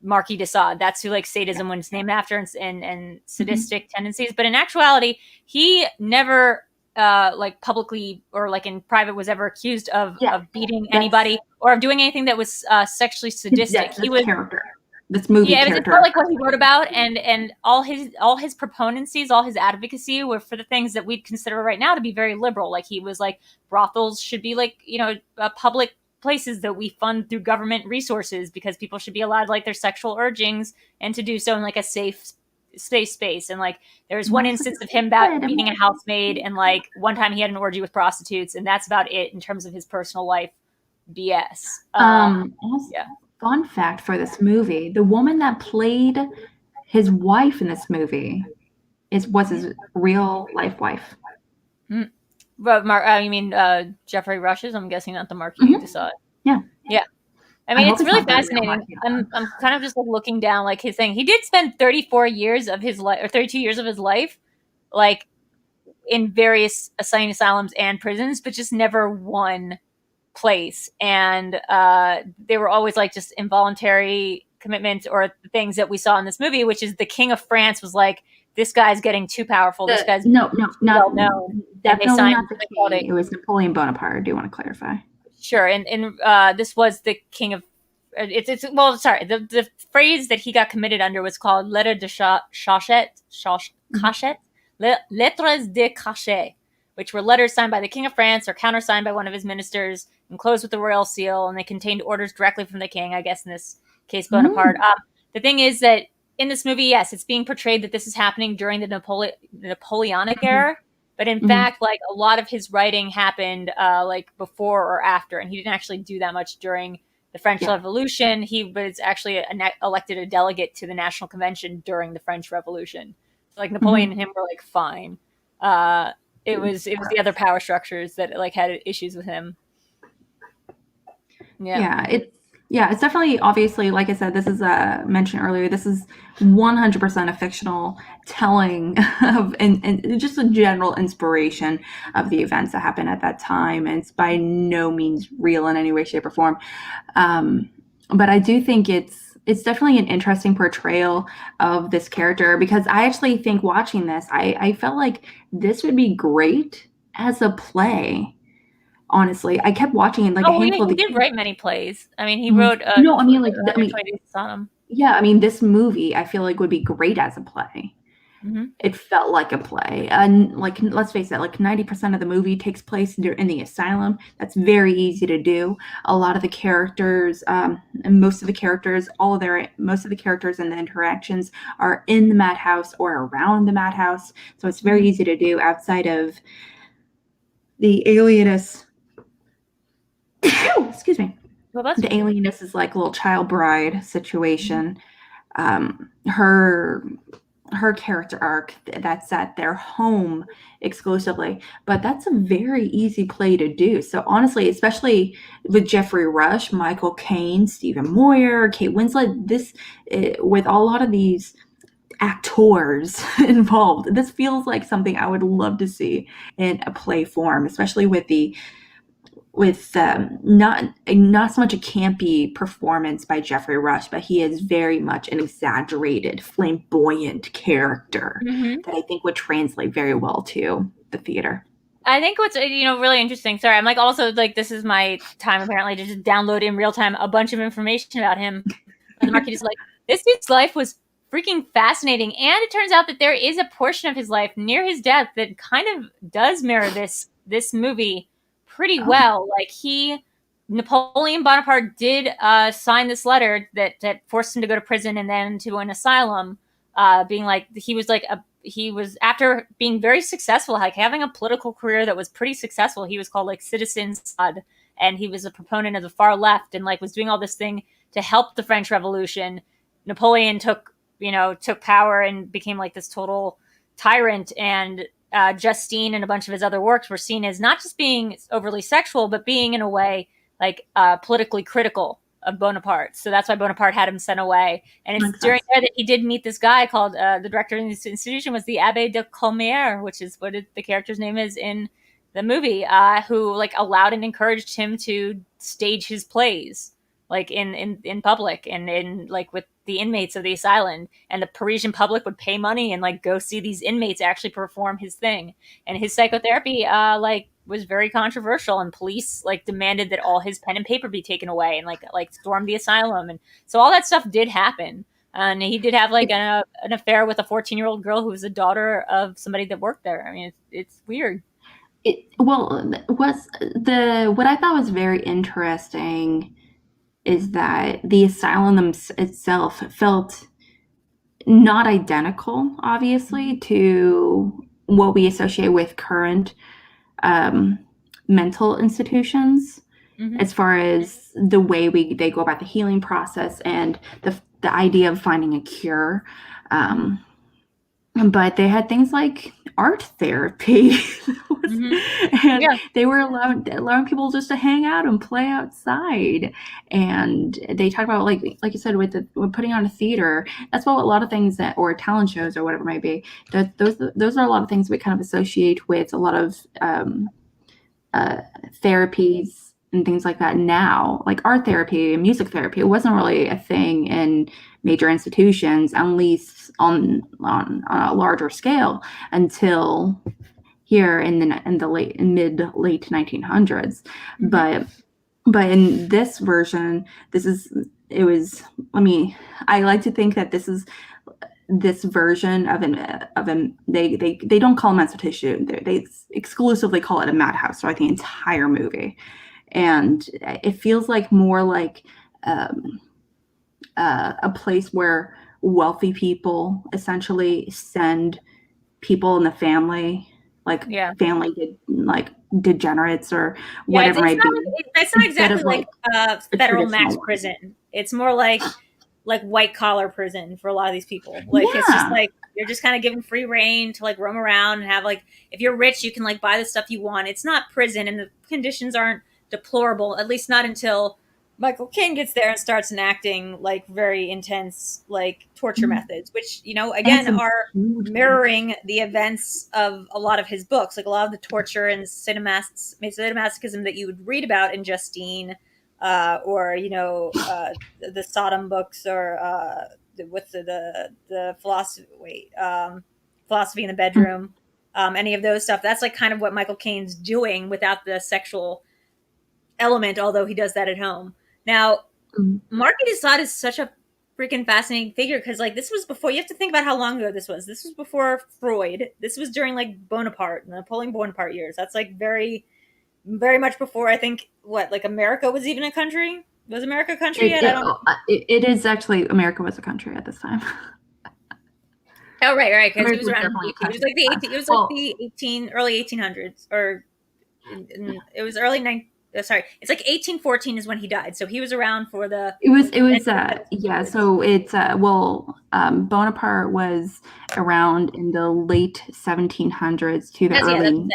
Speaker 1: Marquis de Sade. That's who like sadism when it's named after, and sadistic tendencies. But in actuality, he never like publicly or like in private was ever accused of beating anybody or of doing anything that was sexually sadistic.
Speaker 2: He was character. this movie
Speaker 1: Yeah, it
Speaker 2: character.
Speaker 1: felt like what he wrote about, and all his proponencies, all his advocacy were for the things that we'd consider right now to be very liberal. Like he was like, brothels should be like, public places that we fund through government resources because people should be allowed like their sexual urgings and to do so in like a safe space. And like there's one instance of him beating a housemaid, and like one time he had an orgy with prostitutes, and that's about it in terms of his personal life BS.
Speaker 2: Also,
Speaker 1: yeah.
Speaker 2: Fun fact for this movie: the woman that played his wife in this movie was his real life wife.
Speaker 1: But you mean Jeffrey Rush's? I'm guessing not the Marquis de Sade.
Speaker 2: Yeah.
Speaker 1: Yeah. I mean, it's really fascinating. I'm kind of just like looking down like his thing. He did spend 34 years of his life, or 32 years of his life, like in various insane asylums and prisons, but just never one place. And they were always like just involuntary commitments or the things that we saw in this movie, which is the King of France was like, this guy's getting too powerful. This guy's
Speaker 2: no,
Speaker 1: well known.
Speaker 2: Definitely not the king. It was Napoleon Bonaparte. I do want to clarify.
Speaker 1: Sure, and this was the king of. The phrase that he got committed under was called lettres de cachet, lettres de cachet, which were letters signed by the King of France or countersigned by one of his ministers, enclosed with the royal seal, and they contained orders directly from the king. I guess in this case, Bonaparte. The thing is that in this movie, yes, it's being portrayed that this is happening during the Napoleonic era. But in fact, like a lot of his writing happened like before or after, and he didn't actually do that much during the French Revolution. He was actually elected a delegate to the National Convention during the French Revolution. So, like Napoleon and him were like fine. It was the other power structures that like had issues with him.
Speaker 2: It's definitely, obviously, like I said, this is mentioned earlier, this is 100% a fictional telling of and just a general inspiration of the events that happened at that time. And it's by no means real in any way, shape, or form. But I do think it's definitely an interesting portrayal of this character, because I actually think watching this, I felt like this would be great as a play. Honestly, I kept watching it like a handful.
Speaker 1: He did write many plays. I mean, he wrote.
Speaker 2: This movie I feel like would be great as a play. It felt like a play, and like let's face it, like 90% of the movie takes place in the asylum. That's very easy to do. A lot of the characters, and most of the characters and the interactions are in the madhouse or around the madhouse, so it's very easy to do outside of the alienist. Excuse me. The alienist is like a little child bride situation. Her character arc, that's at their home exclusively, but that's a very easy play to do. So honestly, especially with Jeffrey Rush, Michael Caine, Stephen Moyer, Kate Winslet, with a lot of these actors involved, this feels like something I would love to see in a play form, especially with not so much a campy performance by Jeffrey Rush, but he is very much an exaggerated, flamboyant character that I think would translate very well to the theater.
Speaker 1: I think what's really interesting. Sorry, I'm like also like this is my time apparently to just download in real time a bunch of information about him. And the market is like, this dude's life was freaking fascinating, and it turns out that there is a portion of his life near his death that kind of does mirror this movie pretty well. Like Napoleon Bonaparte did sign this letter that forced him to go to prison and then to an asylum, being like he was after being very successful, like having a political career that was pretty successful. He was called like Citizen Sade, and he was a proponent of the far left and like was doing all this thing to help the French Revolution. Napoleon took power and became like this total tyrant, and Justine and a bunch of his other works were seen as not just being overly sexual, but being in a way like politically critical of Bonaparte. So that's why Bonaparte had him sent away. And it's during there that he did meet this guy called the director of the institution was the Abbé de Colmière, which is what the character's name is in the movie, who like allowed and encouraged him to stage his plays like in public and in like with the inmates of the asylum, and the Parisian public would pay money and like go see these inmates actually perform his thing. And his psychotherapy like was very controversial, and police like demanded that all his pen and paper be taken away, and like stormed the asylum, and so all that stuff did happen. And he did have like an affair with a 14-year-old girl who was the daughter of somebody that worked there. I mean, it's weird.
Speaker 2: What I thought was very interesting is that the asylum itself felt not identical, obviously, to what we associate with current mental institutions, as far as the way they go about the healing process and the idea of finding a cure. But they had things like art therapy, and they were allowing people just to hang out and play outside. And they talk about like you said with putting on a theater. That's what a lot of things or talent shows or whatever it might be. Those are a lot of things we kind of associate with a lot of therapies and things like that now, like art therapy and music therapy. It wasn't really a thing in major institutions, at least on a larger scale, until here in the mid late 1900s. But in this version, I like to think that this version of they don't call him institution. They exclusively call it a madhouse throughout the entire movie. And it feels like more like a place where wealthy people essentially send people in the family, like family degenerates or whatever it might be.
Speaker 1: It's not exactly like federal max prison. It's more like white collar prison for a lot of these people. Like it's just like you're just kind of given free reign to like roam around and have like, if you're rich, you can like buy the stuff you want. It's not prison, and the conditions aren't deplorable, at least not until Michael Caine gets there and starts enacting like very intense like torture methods, which, you know, again are mirroring the events of a lot of his books, like a lot of the torture and sadomasochism that you would read about in Justine, or you know, the Sodom books, or what's the philosophy in the bedroom, any of those stuff. That's like kind of what Michael Caine's doing without the sexual element, although he does that at home. Now, Marquis de Sade is such a freaking fascinating figure, because like this was before, you have to think about how long ago this was. This was before Freud. This was during like Bonaparte, the Napoleon Bonaparte years. That's like very, very much before, I think, like America was even a country. Was America a country yet? I don't know.
Speaker 2: It is actually, America was a country at this time.
Speaker 1: Oh, right, because it was around. It was like the early 1800s, or it was early 9. Sorry, it's like 1814 is when he died. So he was around for the.
Speaker 2: It was yeah. So it's Bonaparte was around in the late 1700s to the early.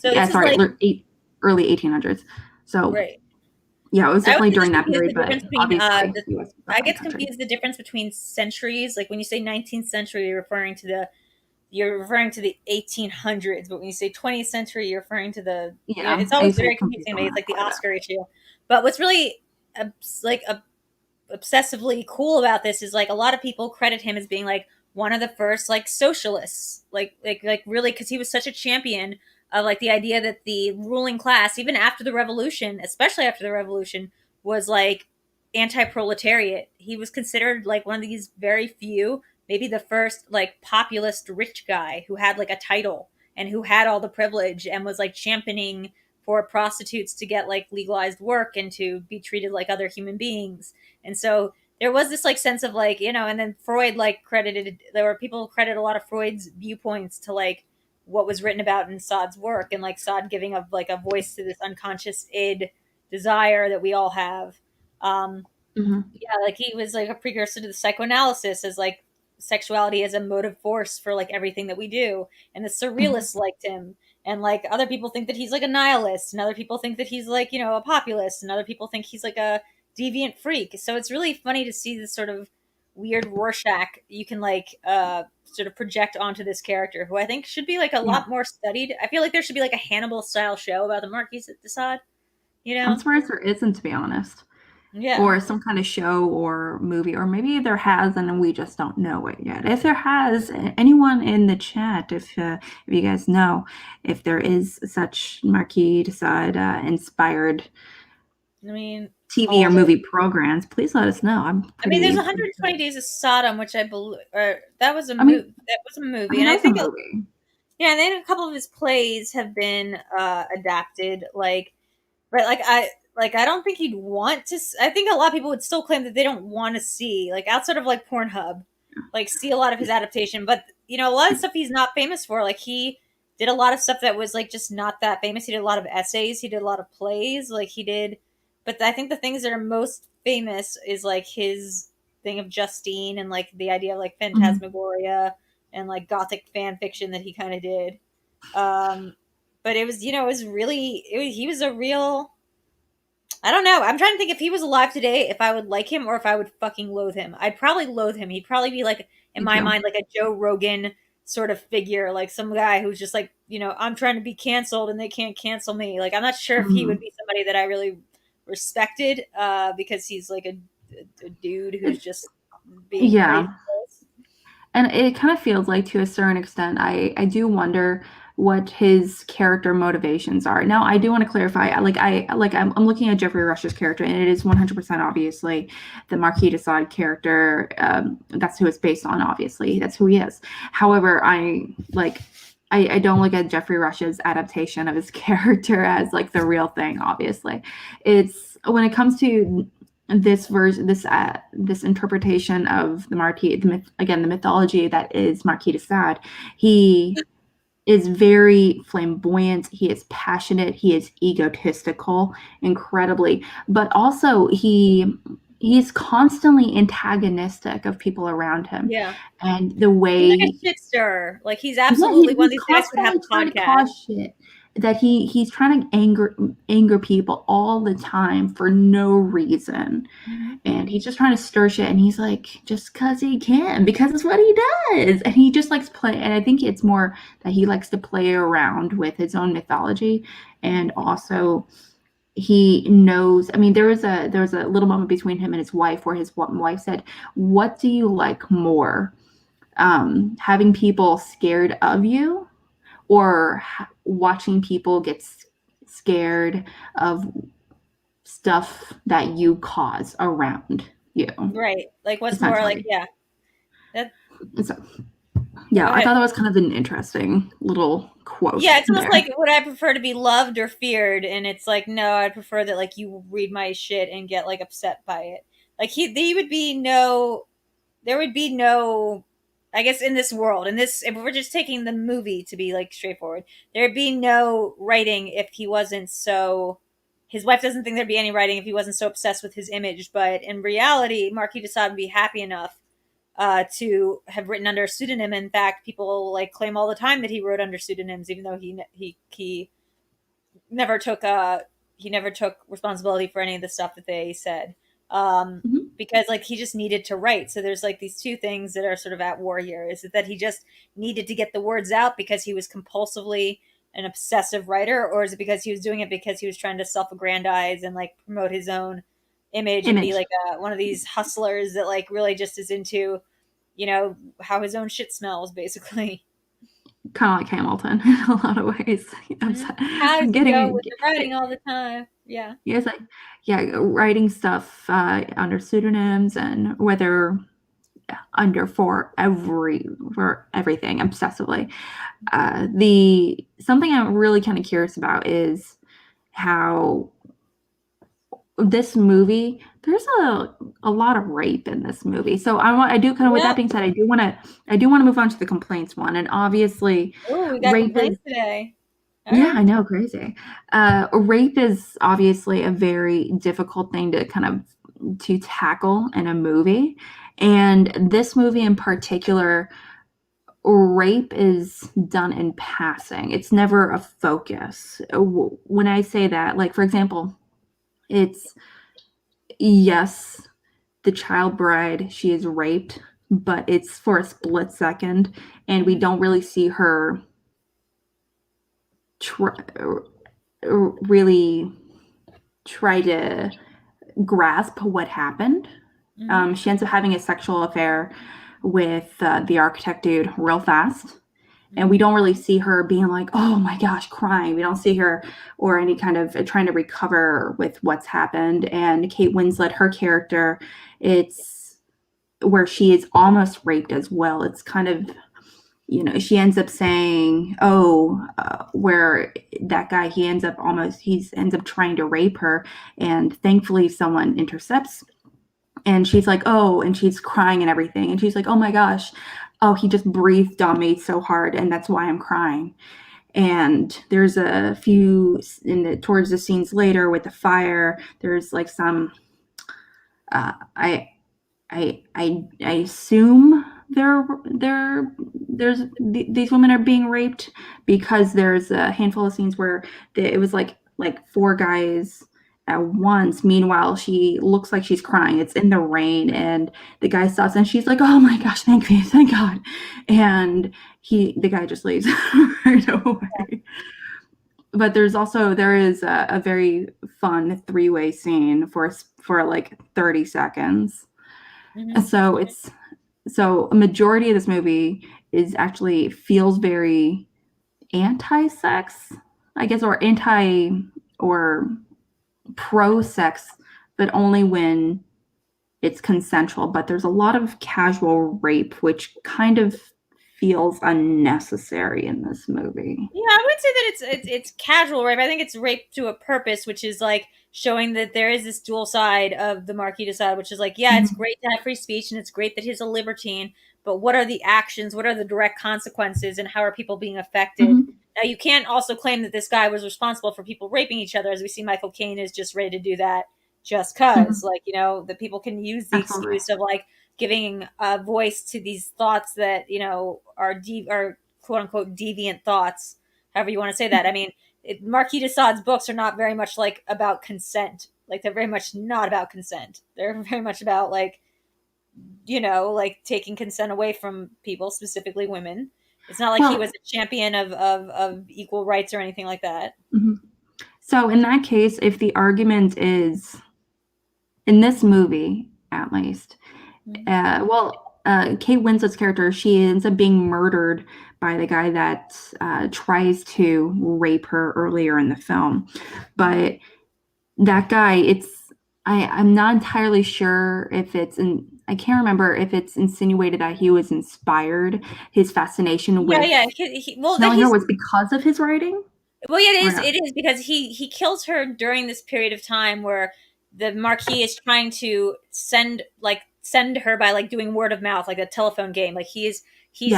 Speaker 1: So
Speaker 2: early 1800s. So
Speaker 1: right.
Speaker 2: Yeah, it was definitely during that period. But
Speaker 1: I get confused the difference between centuries. Like when you say 19th century, you're referring to the 1800s, but when you say 20th century, you're referring to the. It's always very confusing to me. It's like the Oscar issue. But what's really obsessively cool about this is like a lot of people credit him as being like one of the first like socialists, like really, because he was such a champion of like the idea that the ruling class, even after the revolution, especially after the revolution, was like anti-proletariat. He was considered like one of these very few, maybe the first like populist rich guy who had like a title and who had all the privilege and was like championing for prostitutes to get like legalized work and to be treated like other human beings. And so there was this like sense of like, you know, and then Freud like there were people who credit a lot of Freud's viewpoints to like what was written about in Sade's work, and like Sade giving a voice to this unconscious id desire that we all have. Yeah, like he was like a precursor to the psychoanalysis as like sexuality as a motive force for like everything that we do. And the surrealists liked him. And like other people think that he's like a nihilist, and other people think that he's like, you know, a populist, and other people think he's like a deviant freak. So it's really funny to see this sort of weird Rorschach you can like sort of project onto this character, who I think should be like a lot more studied. I feel like there should be like a Hannibal style show about the Marquis de Sade. You know,
Speaker 2: I'm surprised there isn't, to be honest.
Speaker 1: Yeah.
Speaker 2: or some kind of show or movie, or maybe there has and we just don't know it yet. If there has, anyone in the chat, if you guys know if there is such Marquis de Sade inspired
Speaker 1: I mean,
Speaker 2: TV or movie programs, please let us know. I'm pretty.
Speaker 1: there's 120 Days of Sodom, which I believe, that was a
Speaker 2: I mean,
Speaker 1: movie, and
Speaker 2: that
Speaker 1: I
Speaker 2: was a
Speaker 1: think,
Speaker 2: movie.
Speaker 1: yeah, and then a couple of his plays have been adapted, like, but I don't think he'd want to. I think a lot of people would still claim that they don't want to see, like, outside of like Pornhub, like, see a lot of his adaptation. But a lot of stuff he's not famous for. Like, he did a lot of stuff that was like just not that famous. He did a lot of essays. He did a lot of plays. Like, he did. But I think the things that are most famous is like his thing of Justine and like the idea of like phantasmagoria and like gothic fan fiction that he kind of did. Um, but it was, it was really, he was a real. I don't know. I'm trying to think if he was alive today, if I would like him or if I would fucking loathe him. I'd probably loathe him. He'd probably be like, in
Speaker 2: Me
Speaker 1: my
Speaker 2: too.
Speaker 1: mind, like a Joe Rogan sort of figure, like some guy who's just like, I'm trying to be canceled and they can't cancel me. Like, I'm not sure if he would be somebody that I really respected because he's like a dude who's just being
Speaker 2: Yeah.
Speaker 1: crazy.
Speaker 2: And it kind of feels like, to a certain extent, I do wonder what his character motivations are. Now, I do want to clarify, I'm looking at Jeffrey Rush's character, and it is 100% obviously the Marquis de Sade character. That's who it's based on, obviously. That's who he is. However, I don't look at Jeffrey Rush's adaptation of his character as like the real thing, obviously. It's when it comes to this version, this interpretation of the Marquis, the mythology that is Marquis de Sade, he is very flamboyant. He is passionate. He is egotistical, incredibly, but also he's constantly antagonistic of people around him.
Speaker 1: Yeah,
Speaker 2: and the
Speaker 1: he's
Speaker 2: way
Speaker 1: like a shit stirrer. Like, he's absolutely one of these guys who would have a
Speaker 2: trying to
Speaker 1: podcast.
Speaker 2: cause shit, that he's trying to anger people all the time for no reason. And he's just trying to stir shit, and he's like, just because he can, because it's what he does. And he just likes play. And I think it's more that he likes to play around with his own mythology. And also he knows, I mean, there was a little moment between him and his wife where his wife said, what do you like more, having people scared of you, or watching people get scared of stuff that you cause around you?
Speaker 1: Right. Like, what's more like, yeah.
Speaker 2: So, yeah, I thought that was kind of an interesting little quote.
Speaker 1: Yeah, it's almost
Speaker 2: there.
Speaker 1: like, would I prefer to be loved or feared? And it's like, no, I'd prefer that like you read my shit and get like upset by it. Like, there would be no, I guess, in this world, if we're just taking the movie to be like straightforward, there'd be no writing if he wasn't so. His wife doesn't think there'd be any writing if he wasn't so obsessed with his image. But in reality, Marquis de Sade would be happy enough to have written under a pseudonym. In fact, people like claim all the time that he wrote under pseudonyms, even though he never took responsibility for any of the stuff that they said. Because like he just needed to write. So there's like these two things that are sort of at war here. Is it that he just needed to get the words out because he was compulsively an obsessive writer, or is it because he was doing it because he was trying to self-aggrandize and like promote his own image. And be like one of these hustlers that like really just is into, how his own shit smells, basically.
Speaker 2: Kind of like Hamilton in a lot of ways.
Speaker 1: I'm getting with the writing all the time. Yeah.
Speaker 2: Yes, writing stuff under pseudonyms, and whether under for everything obsessively. Something I'm really kind of curious about is how this movie, there's a lot of rape in this movie. So I do kind of, with that being said, I do want to move on to the complaints one. And obviously,
Speaker 1: we got complaints today.
Speaker 2: Yeah, I know, crazy. Rape is obviously a very difficult thing to tackle in a movie. And this movie in particular, rape is done in passing. It's never a focus. When I say that, like, for example, it's, yes, the child bride, she is raped, but it's for a split second, and we don't really see her really try to grasp what happened. She ends up having a sexual affair with the architect dude real fast. And we don't really see her being like, oh my gosh, crying. We don't see her or any kind of trying to recover with what's happened. And Kate Winslet, her character, it's where she is almost raped as well. It's kind of, she ends up saying, where that guy, he ends up trying to rape her. And thankfully someone intercepts. And she's like, oh, and she's crying and everything. And she's like, oh my gosh, oh, he just breathed on me so hard, and that's why I'm crying. And there's a few towards the scenes later with the fire. There's like some, I assume these women are being raped, because there's a handful of scenes where it was like 4 guys at once. Meanwhile, she looks like she's crying. It's in the rain, and the guy stops, and she's like, "Oh my gosh, thank God!" And the guy just leaves right away. But there is a very fun 3-way scene for like 30 seconds. So a majority of this movie feels very anti-sex, I guess, or pro-sex, but only when it's consensual. But there's a lot of casual rape, which kind of feels unnecessary in this movie.
Speaker 1: Yeah, I would say that it's casual rape. I think it's rape to a purpose, which is like showing that there is this dual side of the Marquis de Sade, which is like, yeah, it's great to have free speech, and it's great that he's a libertine, but what are the actions? What are the direct consequences, and how are people being affected? Now, you can't also claim that this guy was responsible for people raping each other, as we see Michael Caine is just ready to do that just because, that people can use the excuse of like giving a voice to these thoughts that, are quote unquote deviant thoughts, however you want to say that. I mean, Marquis de Sade's books are not very much like about consent. Like, they're very much not about consent. They're very much about like taking consent away from people, specifically women. It's not like he was a champion of equal rights or anything like that.
Speaker 2: So in that case, if the argument is, in this movie at least, Kate Winslet's character, she ends up being murdered by the guy that tries to rape her earlier in the film. But that guy, I'm not entirely sure if I can't remember if it's insinuated that he was inspired, his fascination with killing her was because of his writing.
Speaker 1: Well, yeah, it is because he kills her during this period of time where the Marquis is trying to send her by like doing word of mouth, like a telephone game. Like he's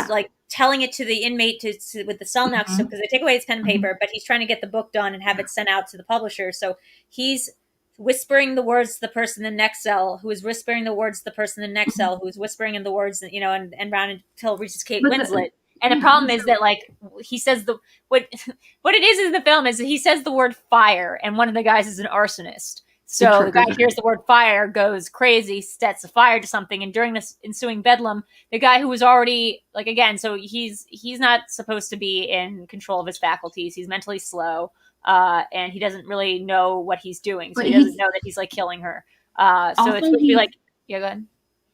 Speaker 1: like telling it to the inmate with the cell next to him, because they take away his pen and paper, but he's trying to get the book done and have it sent out to the publisher. So he's whispering the words to the person in the next cell, who is whispering the words to the person in the next cell, who is whispering in the words, and round until it reaches Kate Winslet. And the problem is that, like, he says what it is in the film is that he says the word fire, and one of the guys is an arsonist. So the guy hears the word fire, goes crazy, sets a fire to something, and during this ensuing bedlam, the guy who was already, like, again, so he's not supposed to be in control of his faculties. He's mentally slow, and he doesn't really know what he's doing. So he doesn't know that he's, like, killing her. So it's supposed to be like, yeah, go ahead.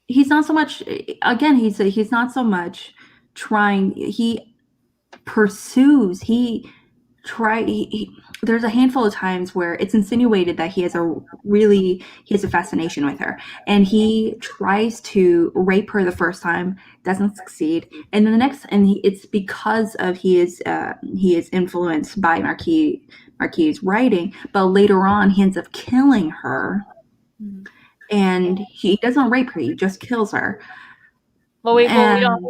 Speaker 2: He's not so much, again, he's not so much trying, he pursues, there's a handful of times where it's insinuated that he has a fascination with her, and he tries to rape her the first time, doesn't succeed, and then it's because of he is influenced by Marquis' writing, but later on he ends up killing her, and he doesn't rape her, he just kills her.
Speaker 1: Well, we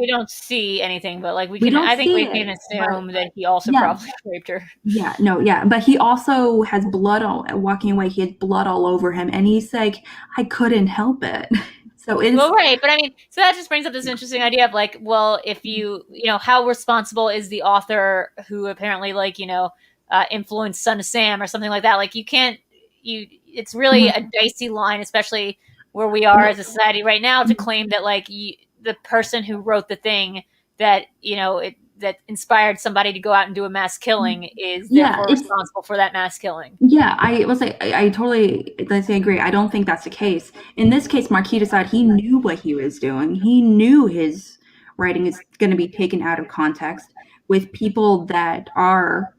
Speaker 1: don't see anything, but like we can assume that he also probably raped her.
Speaker 2: But he also has blood walking away. He has blood all over him, and he's like, I couldn't help it. So it's
Speaker 1: right, but I mean, so that just brings up this interesting idea of like, well, if how responsible is the author who apparently influenced Son of Sam or something like that? Like, it's really a dicey line, especially where we are as a society right now, to claim that like the person who wrote the thing that, that inspired somebody to go out and do a mass killing is
Speaker 2: Yeah,
Speaker 1: therefore
Speaker 2: it's-
Speaker 1: responsible for that mass killing.
Speaker 2: Yeah, I totally agree. I don't think that's the case. In this case, Marquis de Sade, he knew what he was doing. He knew his writing is going to be taken out of context with people that are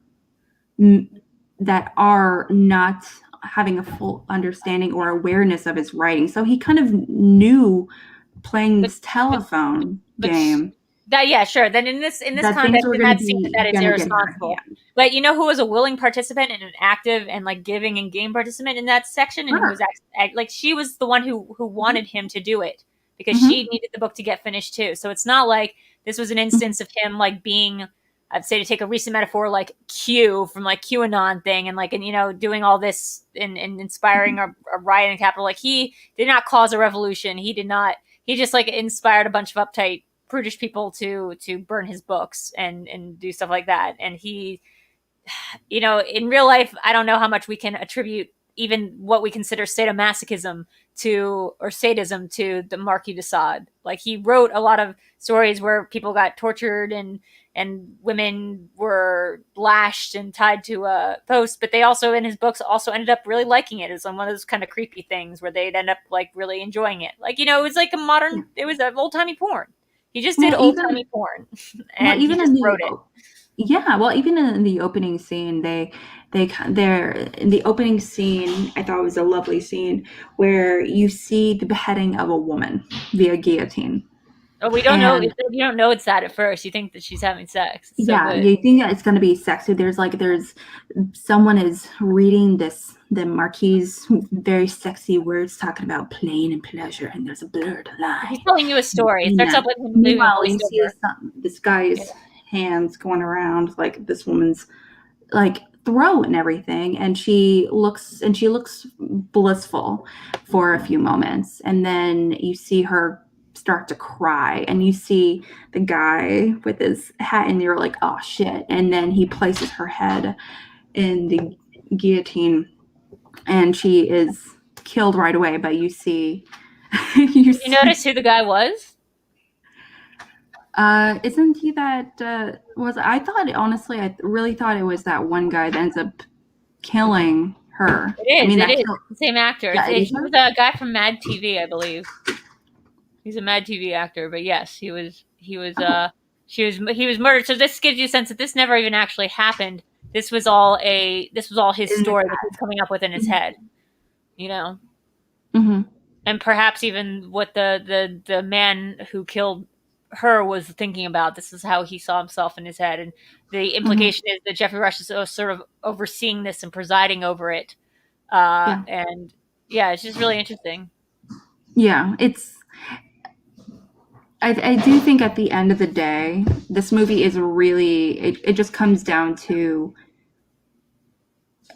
Speaker 2: not having a full understanding or awareness of his writing. So he kind of knew playing this telephone game.
Speaker 1: That, yeah, sure. Then in this
Speaker 2: that
Speaker 1: context,
Speaker 2: things were
Speaker 1: in
Speaker 2: going
Speaker 1: that
Speaker 2: to
Speaker 1: scene,
Speaker 2: be
Speaker 1: that it's
Speaker 2: gonna get out of
Speaker 1: irresponsible.
Speaker 2: hand.
Speaker 1: But you know who was a willing participant and an active and like giving and game participant in that section, and who was like, she was the one who wanted him to do it because she needed the book to get finished too. So it's not like this was an instance of him like being, I'd say, to take a recent metaphor, like Q from like QAnon thing, and like, and doing all this and inspiring a riot in Capitol. Like, he did not cause a revolution. He did not. He just like inspired a bunch of uptight prudish people to burn his books and do stuff like that. And he, in real life, I don't know how much we can attribute even what we consider sadomasochism or sadism to the Marquis de Sade. Like, he wrote a lot of stories where people got tortured and women were lashed and tied to a post, but they also, in his books, also ended up really liking it. It was one of those kind of creepy things where they'd end up like really enjoying it. Like, it was like it was an old-timey porn. He just did old-timey porn, and he just wrote it.
Speaker 2: Yeah, well, even in the opening scene, they're in the opening scene. I thought it was a lovely scene where you see the beheading of a woman via guillotine.
Speaker 1: Oh, we don't know. You don't know it's that at first. You think that she's having sex. It's so good.
Speaker 2: You think that it's going to be sexy. There's someone is reading the Marquis' very sexy words talking about pain and pleasure, and there's a blurred line.
Speaker 1: He's telling you a story. It starts up with him.
Speaker 2: Meanwhile, you see this guy's hands going around like this woman's like throat and everything, and she looks blissful for a few moments, and then you see her start to cry, and you see the guy with his hat, and you're like, oh shit. And then he places her head in the guillotine, and she is killed right away. But you see
Speaker 1: you notice who the guy was?
Speaker 2: Isn't he that I thought, honestly, I really thought it was that one guy that ends up killing her.
Speaker 1: It is. It is the same actor. He was a guy from Mad TV, I believe. He's a Mad TV actor, but yes, he was murdered. So this gives you a sense that this never even actually happened. This was all his story that he's coming up with in his head.
Speaker 2: Mm-hmm.
Speaker 1: And perhaps even what the man who killed her was thinking about. This is how he saw himself in his head, and the implication is that Jeffrey Rush is sort of overseeing this and presiding over it. And yeah, it's just really interesting.
Speaker 2: Yeah, I do think at the end of the day, this movie is really, it just comes down to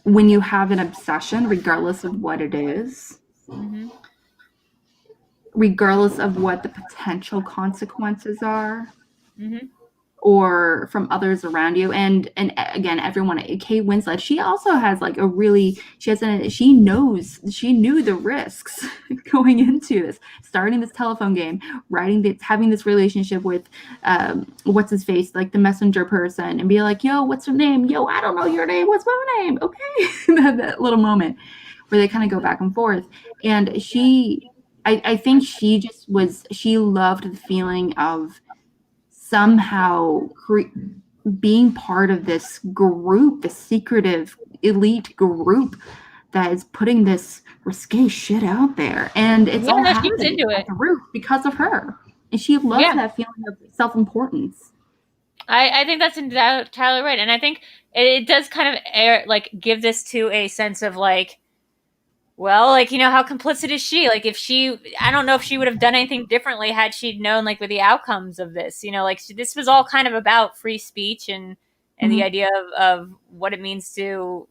Speaker 2: when you have an obsession, regardless of what it is, regardless of what the potential consequences are, or from others around you, and again, everyone, Kate Winslet, she also has like she knew the risks going into this, starting this telephone game, having this relationship with what's his face, like the messenger person, and be like, yo, what's her name? Yo, I don't know your name. What's my name? Okay. that little moment where they kind of go back and forth, and I think she loved the feeling of somehow being part of this group, the secretive elite group that is putting this risque shit out there, and it's all happening at the roof because of her, and she loves that feeling of self-importance.
Speaker 1: I think that's entirely right, and I think it does kind of give this to a sense of like, well, like, how complicit is she? Like, I don't know if she would have done anything differently had she known, like, with the outcomes of this, like, this was all kind of about free speech and the idea of what it means to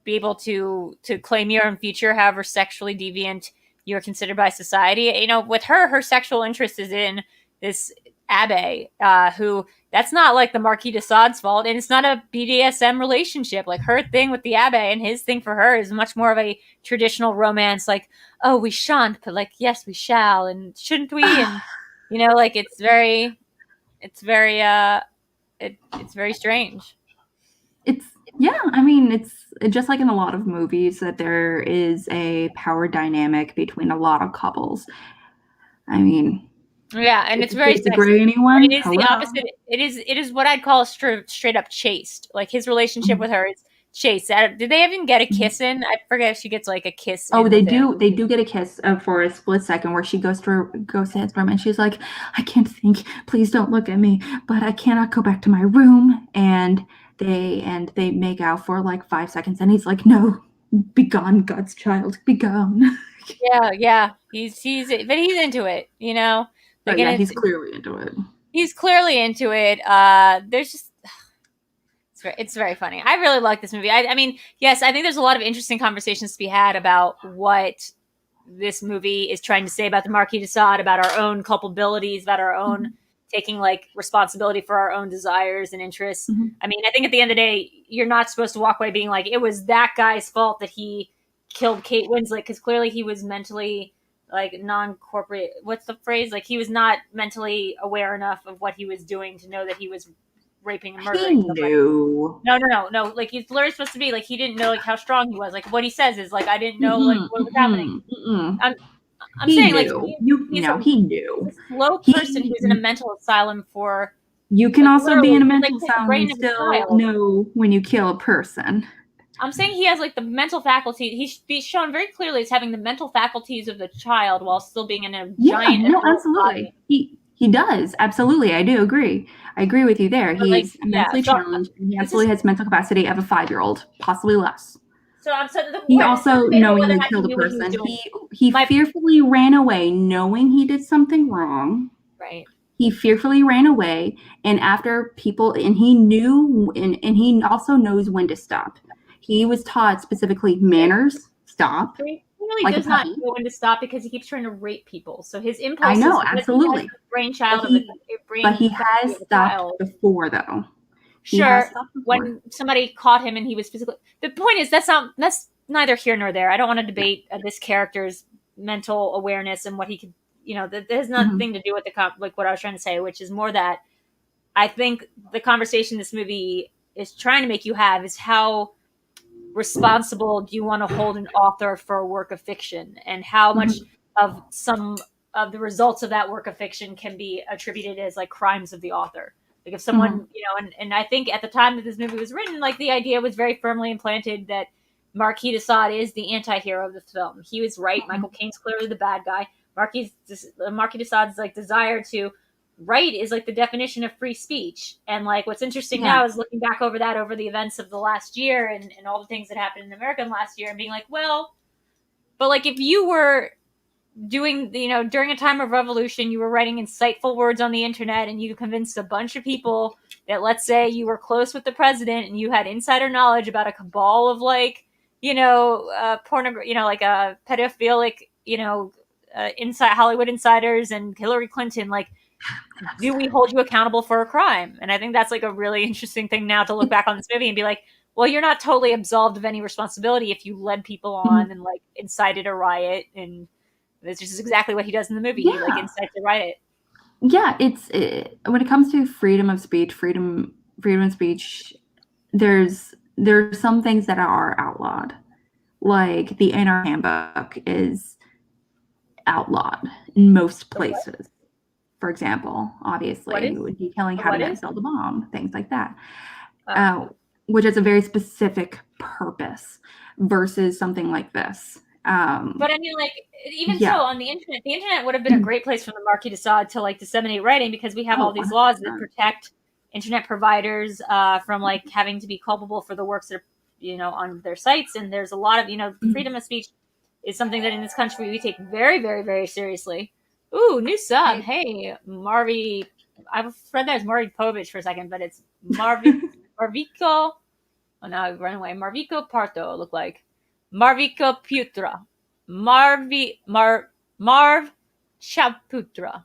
Speaker 1: be able to claim your own future, however sexually deviant you're considered by society. With her sexual interest is in this Abbe, who, that's not like the Marquis de Sade's fault, and it's not a BDSM relationship. Like, her thing with the Abbe and his thing for her is much more of a traditional romance, like, oh, we shan't, but like, yes, we shall, and shouldn't we? And like, it's very, It's very it's very strange.
Speaker 2: It's I mean, it's just like in a lot of movies that there is a power dynamic between a lot of couples. I mean,
Speaker 1: Yeah, and it's very
Speaker 2: to
Speaker 1: sexy.
Speaker 2: degrade anyone,
Speaker 1: It is the opposite. It is what I'd call straight up chaste. Like his relationship with her is chaste. Did they even get a kiss in? I forget if she gets like a kiss
Speaker 2: Oh,
Speaker 1: in
Speaker 2: they
Speaker 1: with him.
Speaker 2: do. They do get a kiss for a split second where she goes to his room and she's like, "I can't think. Please don't look at me, but I cannot go back to my room." And they make out for like 5 seconds, and he's like, "No, be gone, God's child, be gone."
Speaker 1: Yeah. He's but he's into it, you know.
Speaker 2: Oh
Speaker 1: Like,
Speaker 2: yeah,
Speaker 1: and
Speaker 2: he's clearly into it.
Speaker 1: he's clearly into it. There's just it's very funny. I really like this movie. I mean, yes, I think there's a lot of interesting conversations to be had about what this movie is trying to say about the Marquis de Sade, about our own culpabilities, about our own taking like responsibility for our own desires and interests.
Speaker 2: Mm-hmm.
Speaker 1: I mean, I think at the end of the day, you're not supposed to walk away being like, it was that guy's fault that he killed Kate Winslet, because clearly he was mentally like non-corporate. What's the phrase? Like he was not mentally aware enough of what he was doing to know that he was raping and murdering somebody.
Speaker 2: Knew.
Speaker 1: No. Like he's literally supposed to be like he didn't know like how strong he was. Like what he says is like I didn't know like what was happening. I'm saying
Speaker 2: knew.
Speaker 1: like
Speaker 2: he knew.
Speaker 1: He's a slow person who's in a mental asylum for.
Speaker 2: You can
Speaker 1: like,
Speaker 2: also be in a mental
Speaker 1: like,
Speaker 2: asylum and still know when you kill a person.
Speaker 1: I'm saying he has like the mental faculty. He should be shown very clearly as having the mental faculties of the child while still being in a giant.
Speaker 2: No, absolutely. Body. He does. Absolutely. I do agree. I agree with you there. He's mentally challenged, and he absolutely has mental capacity of a 5-year-old, possibly less.
Speaker 1: So I'm saying
Speaker 2: he also knowingly killed a person. He fearfully ran away knowing he did something wrong.
Speaker 1: Right.
Speaker 2: He fearfully ran away, and after people, and he knew, and he also knows when to stop. He was taught specifically manners, stop.
Speaker 1: He really does not know when to stop because he keeps trying to rape people. So his impulse.
Speaker 2: I know, absolutely.
Speaker 1: He brainchild
Speaker 2: but he has stopped before, though.
Speaker 1: Sure, when somebody caught him and he was physically. The point is that's neither here nor there. I don't want to debate this character's mental awareness and what he could. That has nothing to do with what I was trying to say, which is more that I think the conversation this movie is trying to make you have is how responsible do you want to hold an author for a work of fiction, and how much of some of the results of that work of fiction can be attributed as like crimes of the author. Like if someone, and I think at the time that this movie was written, like the idea was very firmly implanted that Marquis de Sade is the anti-hero of the film. He was right. Michael Caine's clearly the bad guy. Marquis de Sade's like desire to write is like the definition of free speech. And like what's interesting now is looking back over the events of the last year and all the things that happened in America last year and being like, well, but like if you were doing, during a time of revolution, you were writing insightful words on the internet and you convinced a bunch of people that, let's say you were close with the president and you had insider knowledge about a cabal of like, pornography, like a pedophilic, inside Hollywood insiders and Hillary Clinton, like, do we hold you accountable for a crime? And I think that's like a really interesting thing now to look back on this movie and be like, well, you're not totally absolved of any responsibility if you led people on and like incited a riot. And this is exactly what he does in the movie. He like incites a riot.
Speaker 2: Yeah, when it comes to freedom of speech, freedom of speech, there's some things that are outlawed. Like the Anarch Handbook is outlawed in most places. For example, obviously, detailing how to not sell the bomb, things like that, which is a very specific purpose versus something like this.
Speaker 1: But I mean, like, even so, on the internet would have been a great place for the Marquis de Sade to like disseminate writing because we have all these laws that protect internet providers from like having to be culpable for the works that are, on their sites. And there's a lot of, freedom of speech is something that in this country we take very, very, very seriously. Ooh, new sub. Hey, Marvi. I've read that as Marvi Povich for a second, but it's Marvico. Oh, now I've run away. Marvico Parto, look like. Marvico Putra. Marv Chaputra.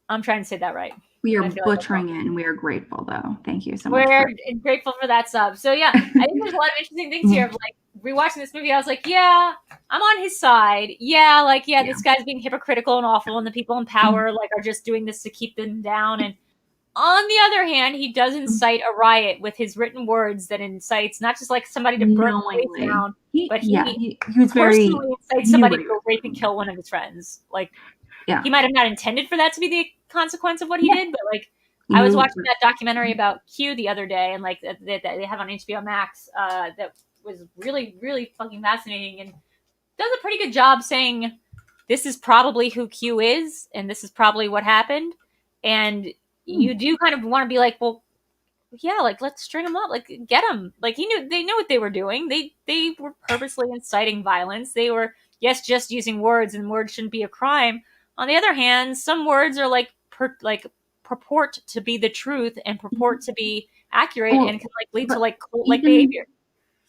Speaker 1: I'm trying to say that right.
Speaker 2: We are butchering it, and we are grateful, though. Thank you so
Speaker 1: much. We're grateful for that sub. So, yeah, I think there's a lot of interesting things here. Of, like, rewatching this movie, I was like, yeah, I'm on his side. Yeah, this guy's being hypocritical and awful, and the people in power, like, are just doing this to keep them down. And On the other hand, he does incite a riot with his written words that incites not just like somebody to burn the place down, but
Speaker 2: he was very
Speaker 1: personally incites somebody to go rape and kill one of his friends. Like, he might have not intended for that to be the consequence of what he did, but like, I was watching that documentary about Q the other day, and like that they have on HBO Max, that was really, really fucking fascinating, and does a pretty good job saying this is probably who Q is, and this is probably what happened, and you do kind of want to be like, well, yeah, like let's string them up, like get them. Like they knew what they were doing. They were purposely inciting violence. They were just using words, and words shouldn't be a crime. On the other hand, some words are like purport to be the truth and purport to be accurate, and can like lead to like cult-like behavior.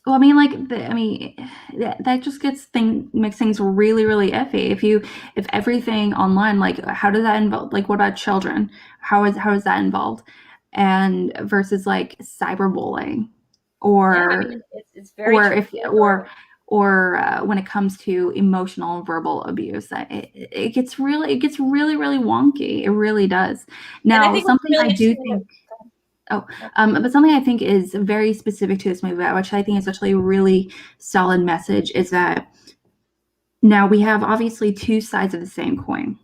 Speaker 2: Well, I mean, that just makes things really, really iffy. If everything online, like, how does that involve? Like, what about children? How is that involved? And versus like cyberbullying, or
Speaker 1: it's very
Speaker 2: or when it comes to emotional and verbal abuse, it gets really, really wonky. It really does. Now, something I do think. But something I think is very specific to this movie, which I think is actually a really solid message, is that now we have obviously two sides of the same coin,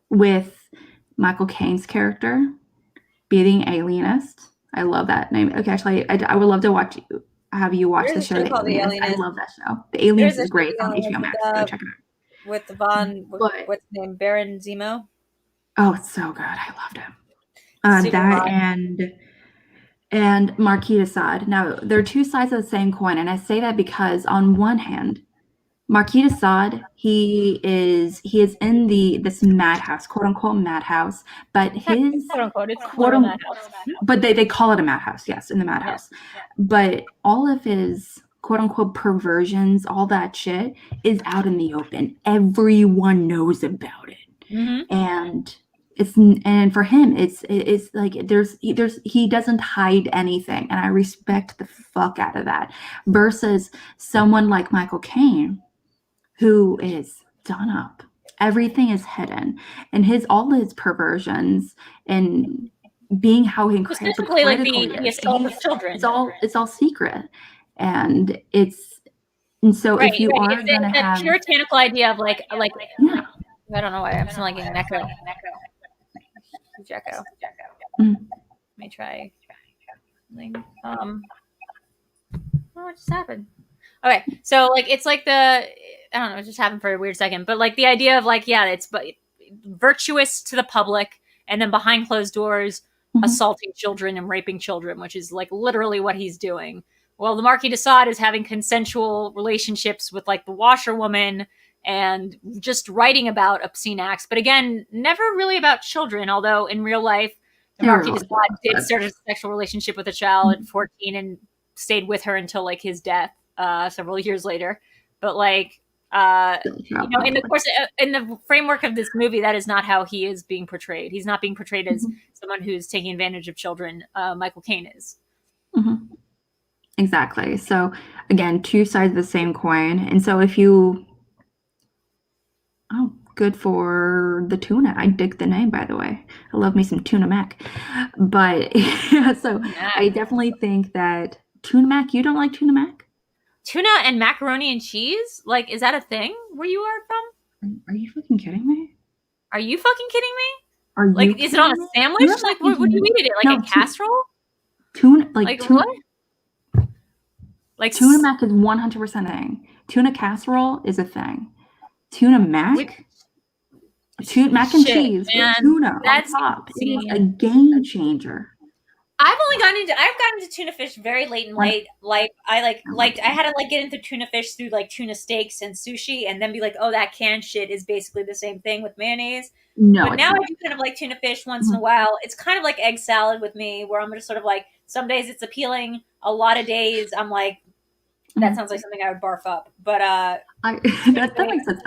Speaker 2: with Michael Caine's character being alienist. I love that name. Okay, actually, I would love to have you watch the show. The Alienist. I love that show. The Alienist is great on HBO Max. Go check it out.
Speaker 1: With the what's his name? Baron Zemo.
Speaker 2: Oh, it's so good. I loved him. That and Marquis de Sade. Now, they're two sides of the same coin, and I say that because on one hand, Marquis de Sade, he is in this madhouse, quote unquote madhouse, but his but they call it a madhouse, yes, in the madhouse. Yeah. But all of his quote unquote perversions, all that shit is out in the open. Everyone knows about it, and for him it's like he doesn't hide anything, and I respect the fuck out of that, versus someone like Michael Caine, who is done up. Everything is hidden, and all his perversions and being how he
Speaker 1: specifically like the assault of children,
Speaker 2: it's all secret, and so right, if you are going to have
Speaker 1: a puritanical idea of like yeah. I don't know why I'm still like an echo. Echo. Let me try. What just happened? Okay, so like it's like I don't know, it just happened for a weird second, but like the idea of like, yeah, it's virtuous to the public, and then behind closed doors, assaulting children and raping children, which is like literally what he's doing. Well, the Marquis de Sade is having consensual relationships with like the washerwoman, and just writing about obscene acts, but again, never really about children, although in real life, the Marquis de Sade did start a sexual relationship with a child at 14 and stayed with her until like his death several years later. But like, in the framework of this movie, that is not how he is being portrayed. He's not being portrayed as someone who's taking advantage of children. Michael Caine is.
Speaker 2: Exactly. So again, two sides of the same coin. And so if you good for the tuna. I dig the name, by the way. I love me some tuna mac. But yeah, so I definitely think that tuna mac, you don't like tuna mac?
Speaker 1: Tuna and macaroni and cheese? Like, is that a thing where you are from?
Speaker 2: Are you fucking kidding me?
Speaker 1: Are you fucking kidding me?
Speaker 2: Are you
Speaker 1: like, is it on a sandwich? Like, what do you eat it? Like a casserole?
Speaker 2: Tuna, like tuna.
Speaker 1: What? Like
Speaker 2: tuna mac is 100% a thing. Tuna casserole is a thing. Tuna mac? Mac and cheese with tuna on top. It is a game changer.
Speaker 1: I've gotten into tuna fish very late in life. Like I had to like get into tuna fish through like tuna steaks and sushi, and then be like, oh, that canned shit is basically the same thing with mayonnaise.
Speaker 2: No,
Speaker 1: but now I do kind of like tuna fish once in a while. It's kind of like egg salad with me, where I'm just sort of like, some days it's appealing. A lot of days I'm like, that sounds like something I would barf up. But
Speaker 2: that makes sense.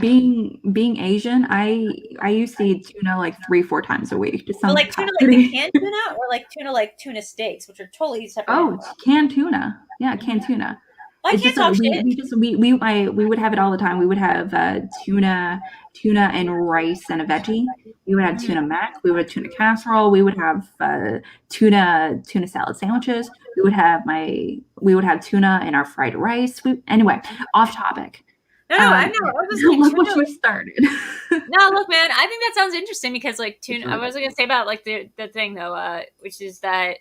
Speaker 2: Being Asian, I used to eat tuna like 3-4 times a week.
Speaker 1: Just like tuna, like the canned tuna, or like tuna steaks, which are totally separate.
Speaker 2: Oh, canned tuna. Yeah, canned tuna.
Speaker 1: I
Speaker 2: It's
Speaker 1: can't
Speaker 2: just
Speaker 1: talk shit.
Speaker 2: we would have it all the time. We would have tuna and rice and a veggie. We would have tuna mac. We would have tuna casserole. We would have tuna salad sandwiches. We would have tuna in our fried rice. Anyway, off topic.
Speaker 1: No, I know. I was just saying
Speaker 2: Look
Speaker 1: tuna.
Speaker 2: what you started.
Speaker 1: No, look, man. I think that sounds interesting because, like, tuna. I was gonna say about like the thing though, which is that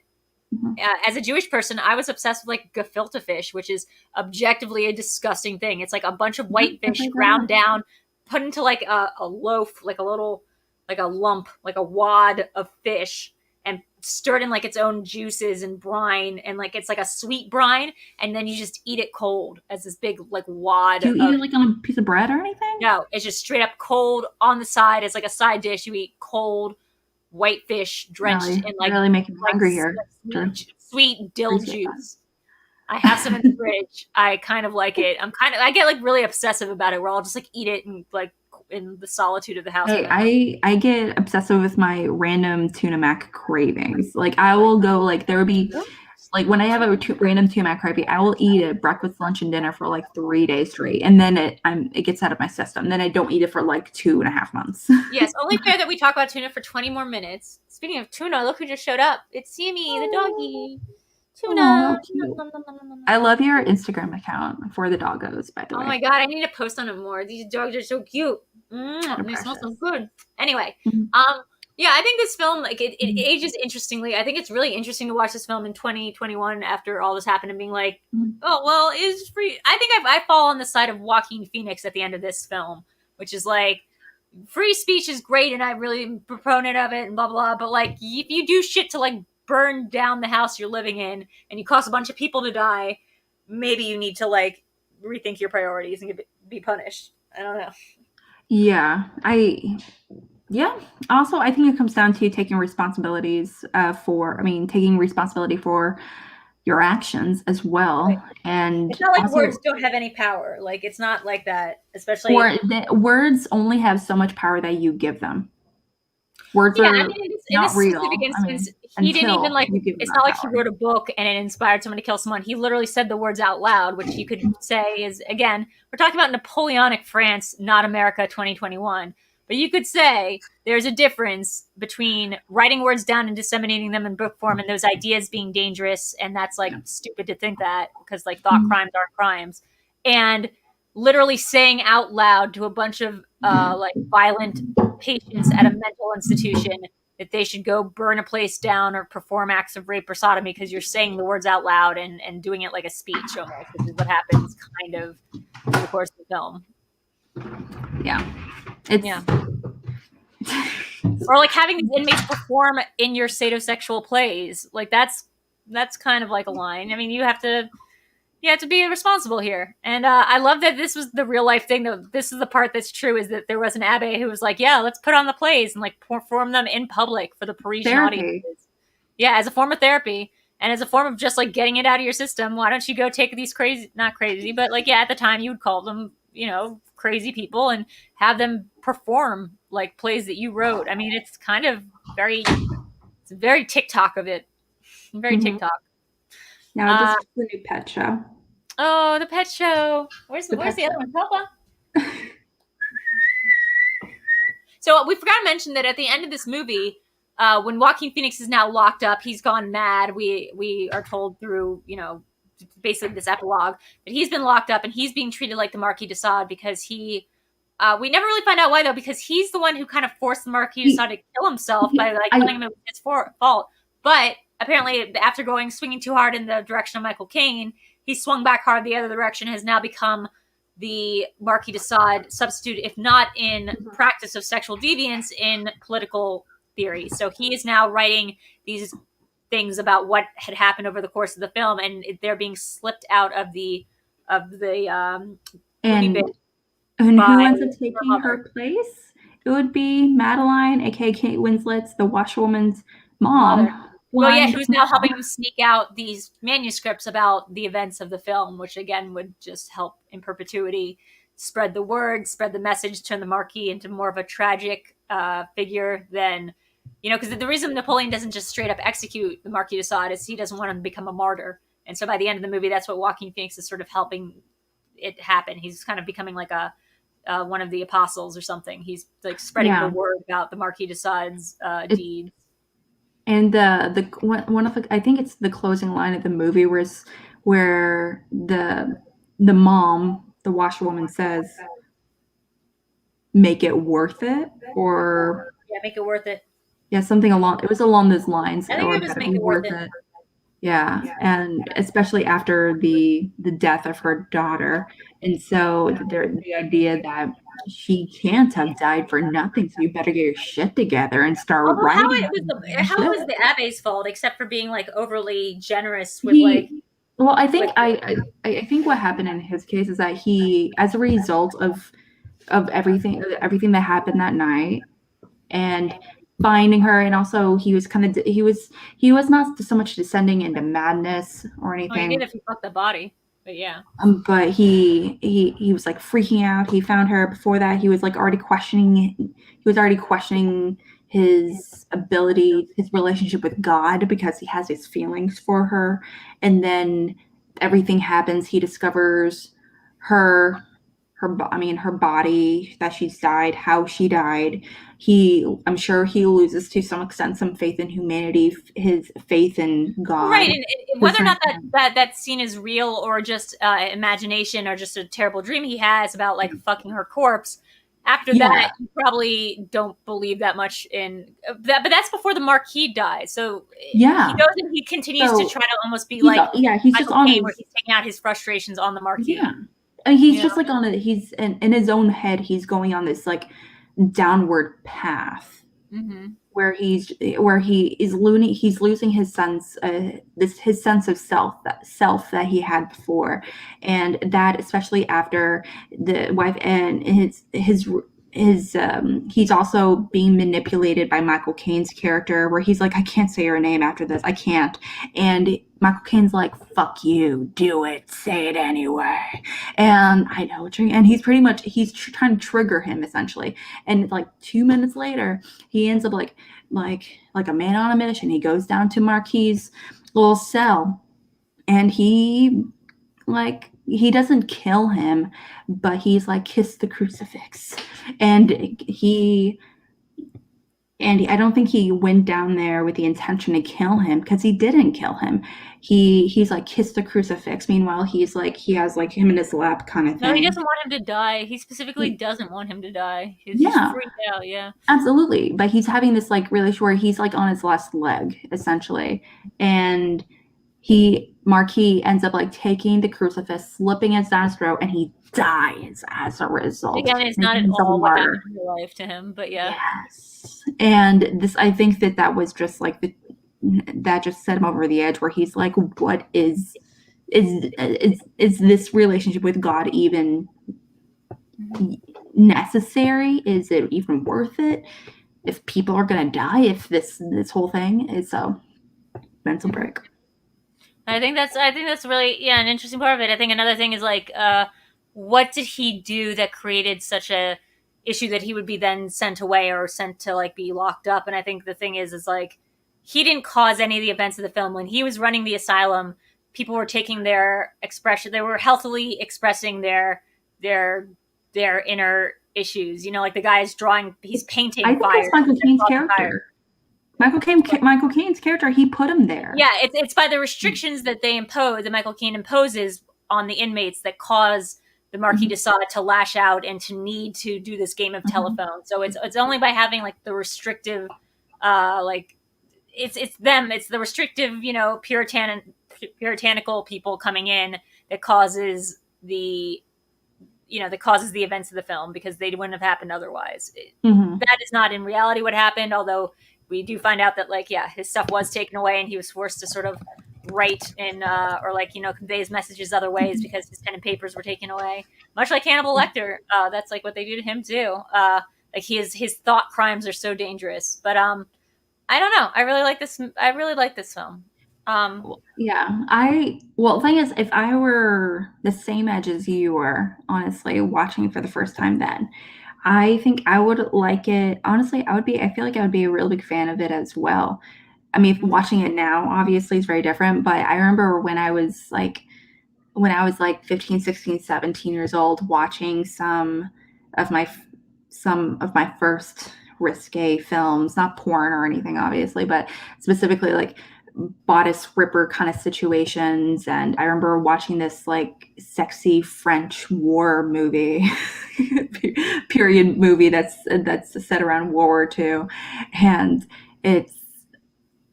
Speaker 1: as a Jewish person, I was obsessed with like gefilte fish, which is objectively a disgusting thing. It's like a bunch of white fish ground down, put into like a loaf, like a little, like a lump, like a wad of fish, and stirred in like its own juices and brine, and like it's like a sweet brine, and then you just eat it cold as this big like wad.
Speaker 2: Do you eat it like on a piece of bread or anything?
Speaker 1: No, it's just straight up cold on the side as like a side dish. You eat cold white fish drenched in like
Speaker 2: really making me hungry here.
Speaker 1: Sweet dill juice. I have some in the fridge. I kind of like it. I get like really obsessive about it where I'll just like eat it and like in the solitude of the house.
Speaker 2: Hey, I get obsessive with my random tuna mac cravings. Like I will go like there would be like when I have a random tuna mac craving, I will eat it breakfast, lunch, and dinner for like 3 days straight, and then it gets out of my system. Then I don't eat it for like 2.5 months.
Speaker 1: Yes, only fair that we talk about tuna for 20 more minutes. Speaking of tuna, look who just showed up. It's Sammy, the doggy. Tuna.
Speaker 2: I love your Instagram account for the doggos, by the way.
Speaker 1: Oh my god, I need to post on it more. These dogs are so cute. They smell so good. Anyway, yeah, I think this film like it ages interestingly. I think it's really interesting to watch this film in 2021 after all this happened and being like, oh well, it's free. I think I fall on the side of Joaquin Phoenix at the end of this film, which is like free speech is great and I really am a proponent of it and blah blah. But like if you do shit to like burn down the house you're living in and you cause a bunch of people to die, maybe you need to like rethink your priorities and be punished. I don't know.
Speaker 2: Yeah, also I think it comes down to taking responsibilities taking responsibility for your actions as well. Right. And
Speaker 1: it's not like also, words don't have any power. Like it's not like that, especially
Speaker 2: words only have so much power that you give them. Words are not real.
Speaker 1: Instance, he didn't even like. It's not like he wrote a book and it inspired someone to kill someone. He literally said the words out loud, which you could say is again, we're talking about Napoleonic France, not America 2021. But you could say there's a difference between writing words down and disseminating them in book form and those ideas being dangerous, and that's like stupid to think that because like thought crimes aren't crimes, and literally saying out loud to a bunch of like violent patients at a mental institution that they should go burn a place down or perform acts of rape or sodomy because you're saying the words out loud and doing it like a speech almost, which is what happens kind of through the course of the film.
Speaker 2: Yeah.
Speaker 1: Or like having these inmates perform in your sadomasochistic plays. Like that's kind of like a line. I mean, you have to be responsible here. And I love that this was the real life thing. Though this is the part that's true is that there was an abbé who was like, yeah, let's put on the plays and like perform them in public for the Parisian audiences. Yeah, as a form of therapy and as a form of just like getting it out of your system. Why don't you go take these not crazy, but like, yeah, at the time you would call them, crazy people and have them perform like plays that you wrote. I mean, it's kind of very TikTok of it. Very TikTok.
Speaker 2: Now this is the new Pet show.
Speaker 1: Oh, the Pet show. Where's the other one? Papa? So we forgot to mention that at the end of this movie, when Joaquin Phoenix is now locked up, he's gone mad. We are told through, basically this epilogue that he's been locked up and he's being treated like the Marquis de Sade because we never really find out why though, because he's the one who kind of forced the Marquis de Sade to kill himself by like telling him it was his fault. But apparently after swinging too hard in the direction of Michael Caine, he swung back hard the other direction, has now become the Marquis de Sade substitute, if not in practice of sexual deviance, in political theory. So he is now writing these things about what had happened over the course of the film, and they're being slipped out of the
Speaker 2: and who ends up taking her place? It would be Madeline, aka Kate Winslet's the washerwoman's mom.
Speaker 1: Well, yeah, who's now helping him sneak out these manuscripts about the events of the film, which again would just help in perpetuity spread the word, spread the message, turn the Marquis into more of a tragic figure than. Because the reason Napoleon doesn't just straight up execute the Marquis de Sade is he doesn't want him to become a martyr. And so by the end of the movie, that's what Joaquin Phoenix is sort of helping it happen. He's kind of becoming like a one of the apostles or something. He's like spreading the word about the Marquis de Sade's deeds.
Speaker 2: And the one of the, I think it's the closing line of the movie where the mom, the washerwoman, says, "Make it worth it," or
Speaker 1: make it worth it.
Speaker 2: Yeah, something along those lines.
Speaker 1: I think it was make it worth it.
Speaker 2: Yeah, and especially after the death of her daughter, and so the idea that she can't have died for nothing, so you better get your shit together and start writing.
Speaker 1: How was the Abbe's fault, except for being like overly generous with
Speaker 2: Well, I think I think what happened in his case is that he, as a result of everything that happened that night, and finding her, and also he was not so much descending into madness or anything.
Speaker 1: He did if he fucked the body, but yeah.
Speaker 2: But he was like freaking out. He found her. Before that, he was like already questioning his ability, his relationship with God, because he has his feelings for her. And then everything happens. He discovers her body, that she's died, how she died. I'm sure he loses to some extent some faith in humanity, his faith in God.
Speaker 1: Right, and whether or not that scene is real or just imagination or just a terrible dream he has about like fucking her corpse. After that, you probably don't believe that much in that. But that's before the Marquis dies. So he goes and he continues to try to almost be like
Speaker 2: he's just on
Speaker 1: where he's taking out his frustrations on the Marquis.
Speaker 2: Yeah. And he's just like he's in his own head, he's going on this like downward path, where he's losing his sense of self that he had before, and that especially after the wife and he's also being manipulated by Michael Caine's character, where he's like, I can't say your name after this, I can't, and Michael Caine's like, fuck you, do it, say it anyway. And I know, and he's trying to trigger him essentially. And like 2 minutes later, he ends up like a man on a mission. He goes down to Marquis' little cell, and he doesn't kill him, but he's like, kiss the crucifix. And I don't think he went down there with the intention to kill him, because he didn't kill him. He's like, kiss the crucifix. Meanwhile, he's like, he has like him in his lap kind of thing.
Speaker 1: No, he doesn't want him to die. He specifically doesn't want him to die. He's just freaked out. Yeah,
Speaker 2: absolutely. But he's having this like relationship where he's like on his last leg essentially, and Marquis ends up like taking the crucifix, slipping it down his throat, and he dies as a result.
Speaker 1: Again, it's not at all what happened in real life to him, but yeah.
Speaker 2: Yes. And this, I think that was just like that just set him over the edge, where he's like, what is this relationship with God even necessary? Is it even worth it? If people are gonna die, if this whole thing is a mental break.
Speaker 1: I think that's really an interesting part of it. I think another thing is like, what did he do that created such a issue that he would be then sent away or sent to like be locked up? And I think the thing is like, he didn't cause any of the events of the film. When he was running the asylum, people were taking their expression, they were healthily expressing their inner issues. You know, like the guy's he's painting fire.
Speaker 2: I think that's Michael Caine's character. Michael Caine's character, he put him there.
Speaker 1: Yeah, it's by the restrictions that Michael Caine imposes on the inmates, that cause the Marquis de Sade to lash out and to need to do this game of telephone. So it's only by having like the restrictive, it's the restrictive, you know, puritanical people coming in that causes the events of the film, because they wouldn't have happened otherwise. That is not in reality what happened, although we do find out that like, his stuff was taken away and he was forced to sort of write in or like, you know, convey his messages other ways because his pen and papers were taken away, much like Hannibal Lecter. That's like what they do to him too. Like his thought crimes are so dangerous. But I don't know, I really like this film.
Speaker 2: The thing is, if I were the same age as you were, honestly, watching it for the first time then, I think I would like it. Honestly, I feel like I would be a real big fan of it as well. I mean, watching it now obviously is very different, but I remember when I was like 15, 16, 17 years old, watching some of my first risque films, not porn or anything obviously, but specifically like bodice ripper kind of situations. And I remember watching this like sexy French war movie, period movie that's set around World War II, and it's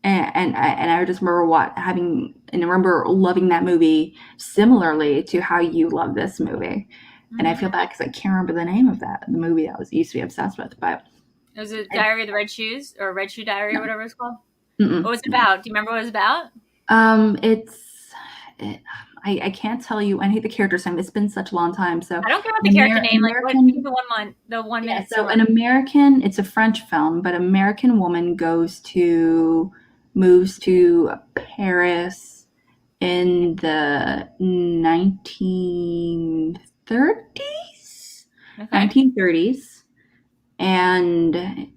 Speaker 2: and I just remember I remember loving that movie similarly to how you love this movie. And I feel bad because I can't remember the name of the movie I used to be obsessed with. But
Speaker 1: was it Diary of the Red Shoes or Red Shoe Diary or whatever it's called?
Speaker 2: Mm-mm.
Speaker 1: What was it about? Do you remember what it was about?
Speaker 2: I can't tell you any of the characters' name. It's been such a long time. So
Speaker 1: I don't care about the character name. Like, what the 1 minute?
Speaker 2: So it's a French film, but American woman moves to Paris in the 1930s.
Speaker 1: Okay.
Speaker 2: 1930s. And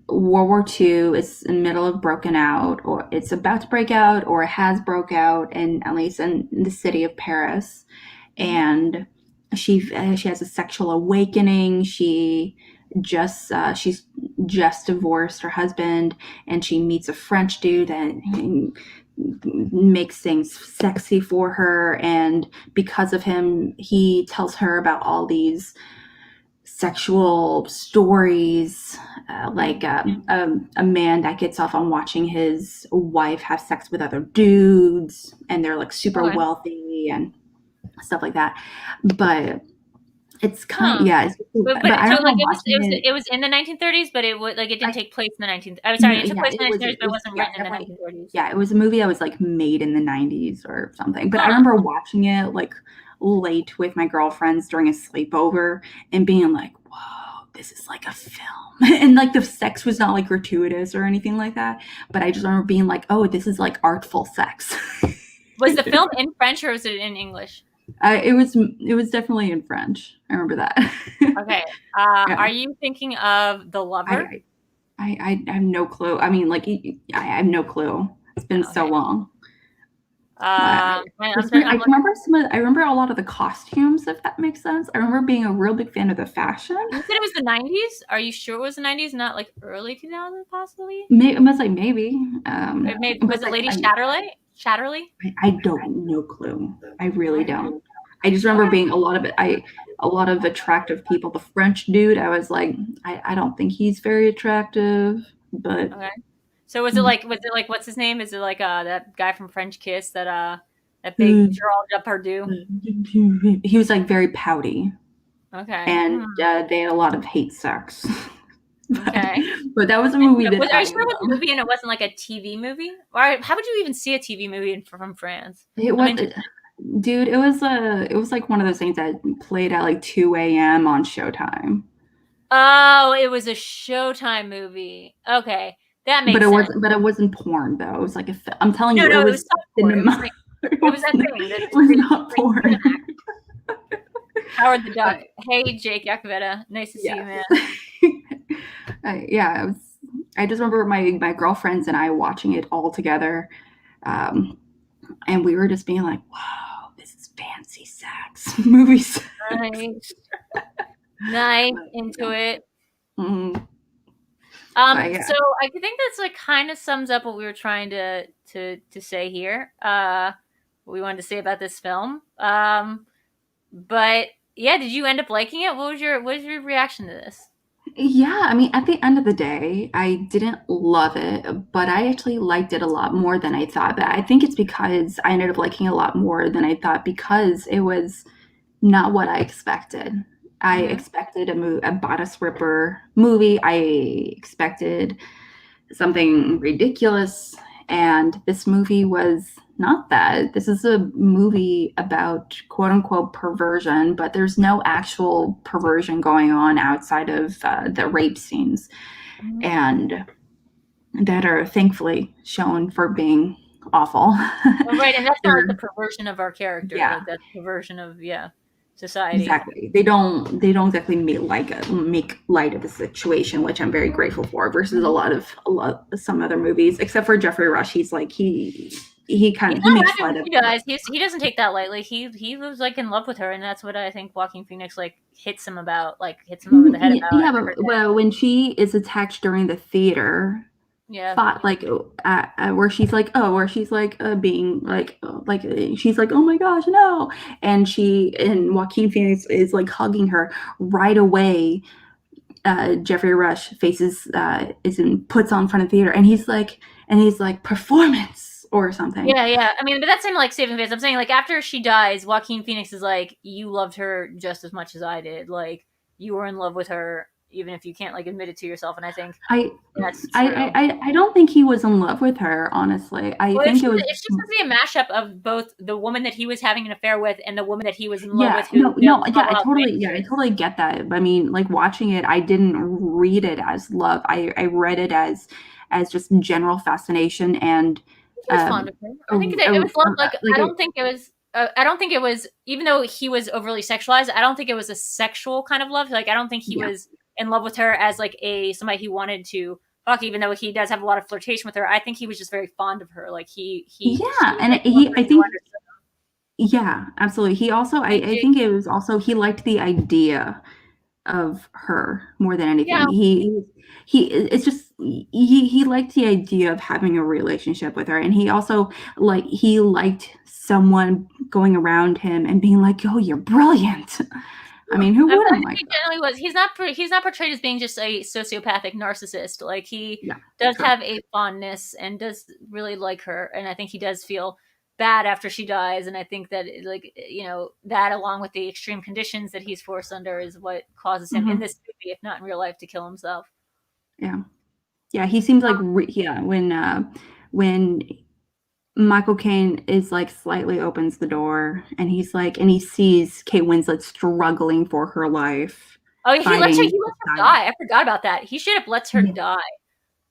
Speaker 2: World War II is in the middle of broken out, or it's about to break out, or it has broke out, and at least in the city of Paris. And she has a sexual awakening. She's just divorced her husband, and she meets a French dude and makes things sexy for her. And because of him, he tells her about all these sexual stories, like a man that gets off on watching his wife have sex with other dudes, and they're like super wealthy and stuff like that. But it's kind of
Speaker 1: But I don't it was in the 1930s, but it didn't take place in the 1930s. I'm sorry, it took place in the 1930s, but it wasn't written in the 1930s.
Speaker 2: Yeah, it was a movie that was like made in the 90s or something. But I remember watching it like late with my girlfriends during a sleepover and being like, whoa, this is like a film. And like the sex was not like gratuitous or anything like that, but I just remember being like, oh, this is like artful sex.
Speaker 1: Was the film in French or was it in English?
Speaker 2: It was definitely in French. I remember that.
Speaker 1: Okay. Are you thinking of The Lover?
Speaker 2: I have no clue. I mean, like, I have no clue. It's been so long. I remember a lot of the costumes, if that makes sense. I remember being a real big fan of the fashion.
Speaker 1: You said it was the 90s? Are you sure it was the 90s, not like early 2000s possibly?
Speaker 2: It was like maybe.
Speaker 1: Was it Lady Chatterley?
Speaker 2: I don't, no clue. I really don't. I just remember being a lot of attractive people. The French dude, I was like, I don't think he's very attractive, but.
Speaker 1: Okay. So was it like what's his name? Is it like that guy from French Kiss that big Gerald Depardieu?
Speaker 2: He was like very pouty.
Speaker 1: Okay.
Speaker 2: And they had a lot of hate sex.
Speaker 1: Okay.
Speaker 2: But that was a movie
Speaker 1: Are you sure it was a movie and it wasn't like a TV movie? Or how would you even see a TV movie from France?
Speaker 2: Dude, it was like one of those things that played at like 2 a.m. on Showtime.
Speaker 1: Oh, it was a Showtime movie. Okay. That makes sense.
Speaker 2: But it wasn't porn though. It was like I'm telling you,
Speaker 1: it was cinema. It was that thing.
Speaker 2: It was not porn.
Speaker 1: Howard the Duck. Hey, Jake Yakavetta. Nice to see you, man.
Speaker 2: I just remember my girlfriends and I watching it all together, and we were just being like, "Wow, this is fancy sex movies."
Speaker 1: Nice into it.
Speaker 2: Mm-hmm.
Speaker 1: So I think that's like kind of sums up what we were trying to say here. What we wanted to say about this film. But yeah, did you end up liking it? What was your reaction to this?
Speaker 2: Yeah, I mean, at the end of the day, I didn't love it, but I actually liked it a lot more than I thought. But I think it's because I ended up liking it a lot more than I thought because it was not what I expected. I expected a bodice ripper movie. I expected something ridiculous, and this movie was not that. This is a movie about quote unquote perversion, but there's no actual perversion going on outside of the rape scenes, and that are thankfully shown for being awful.
Speaker 1: Right, and that's not the perversion of our character.
Speaker 2: Yeah,
Speaker 1: that's perversion of society.
Speaker 2: Exactly. They don't exactly make light of the situation, which I'm very grateful for. Versus a lot of some other movies, except for Jeffrey Rush. He's like he
Speaker 1: He's
Speaker 2: makes
Speaker 1: not happy
Speaker 2: light
Speaker 1: when
Speaker 2: of
Speaker 1: she dies. He doesn't take that lightly. He was like in love with her, and that's what I think Joaquin Phoenix like hits him over the head about.
Speaker 2: Yeah, but well, when she is attacked during the theater,
Speaker 1: Yeah,
Speaker 2: spot like where she's like being she's like, oh my gosh, no, and Joaquin Phoenix is like hugging her right away. Jeffrey Rush puts on front of the theater, and he's like performance or something.
Speaker 1: Yeah. I mean, but that's him like saving face. I'm saying like after she dies, Joaquin Phoenix is like, you loved her just as much as I did. Like you were in love with her, even if you can't like admit it to yourself. And I think that's true.
Speaker 2: I don't think he was in love with her, honestly. I think it was.
Speaker 1: It's just supposed to be a mashup of both the woman that he was having an affair with and the woman that he was in love with.
Speaker 2: I totally get that. I mean, like watching it, I didn't read it as love. I read it as just general fascination and.
Speaker 1: He was fond of her. I think it was love. Like I don't think it was. I don't think it was. Even though he was overly sexualized, I don't think it was a sexual kind of love. Like I don't think he was in love with her as like somebody he wanted to fuck. Even though he does have a lot of flirtation with her, I think he was just very fond of her. Like I think.
Speaker 2: Yeah, absolutely. He also, I think it was also he liked the idea of her more than anything. Yeah. He liked the idea of having a relationship with her, and he also he liked someone going around him and being like, "Oh, you're brilliant." I mean, who wouldn't like that?
Speaker 1: Generally was. He's not portrayed as being just a sociopathic narcissist. Like he does have a fondness and does really like her, and I think he does feel bad after she dies, and I think that that along with the extreme conditions that he's forced under is what causes him in this movie, if not in real life, to kill himself.
Speaker 2: He seems like when Michael Caine is like slightly opens the door and he's like, and he sees Kate Winslet struggling for her life.
Speaker 1: Oh, he lets her die. I forgot about that. He straight up lets her die.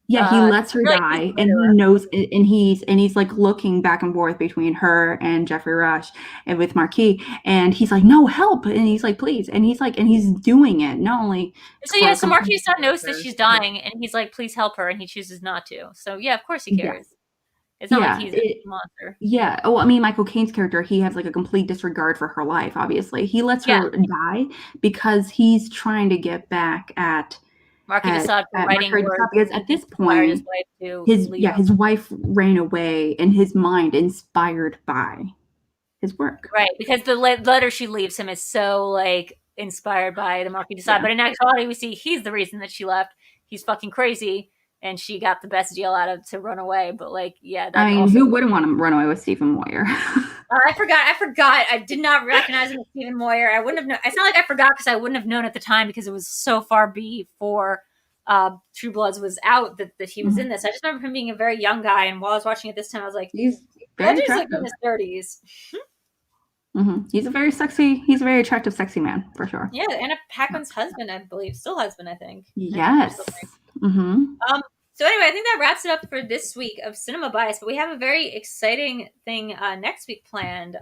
Speaker 2: Yeah, he lets her die, and he knows, and he's like looking back and forth between her and Jeffrey Rush, and with Marquis, and he's like, "No, help!" And he's like, "Please!" And he's doing it. Not only
Speaker 1: so Marquis knows that she's dying, and he's like, "Please help her," and he chooses not to. So yeah, of course he cares. It's not like he's a monster.
Speaker 2: Yeah. Oh, I mean, Michael Caine's character, he has like a complete disregard for her life. Obviously, he lets her die because he's trying to get back at.
Speaker 1: Marquis de Sade
Speaker 2: because at this point, his wife ran away, and his mind inspired by his work.
Speaker 1: Right, because the letter she leaves him is so like inspired by the Marquis de Sade. But in actuality, we see he's the reason that she left. He's fucking crazy, and she got the best deal out of to run away. But
Speaker 2: who wouldn't want to run away with Stephen Moyer?
Speaker 1: I forgot. I did not recognize him as Stephen Moyer. I wouldn't have known. It's not like I forgot because I wouldn't have known at the time because it was so far before True Bloods was out that he was in this. I just remember him being a very young guy, and while I was watching it this time, I was like,
Speaker 2: he's very
Speaker 1: like in his 30s.
Speaker 2: He's a very attractive, sexy man for sure.
Speaker 1: Yeah, Anna Paquin's husband, I believe, still husband, I think.
Speaker 2: Yes.
Speaker 1: So anyway, I think that wraps it up for this week of Cinema Bias, but we have a very exciting thing next week planned.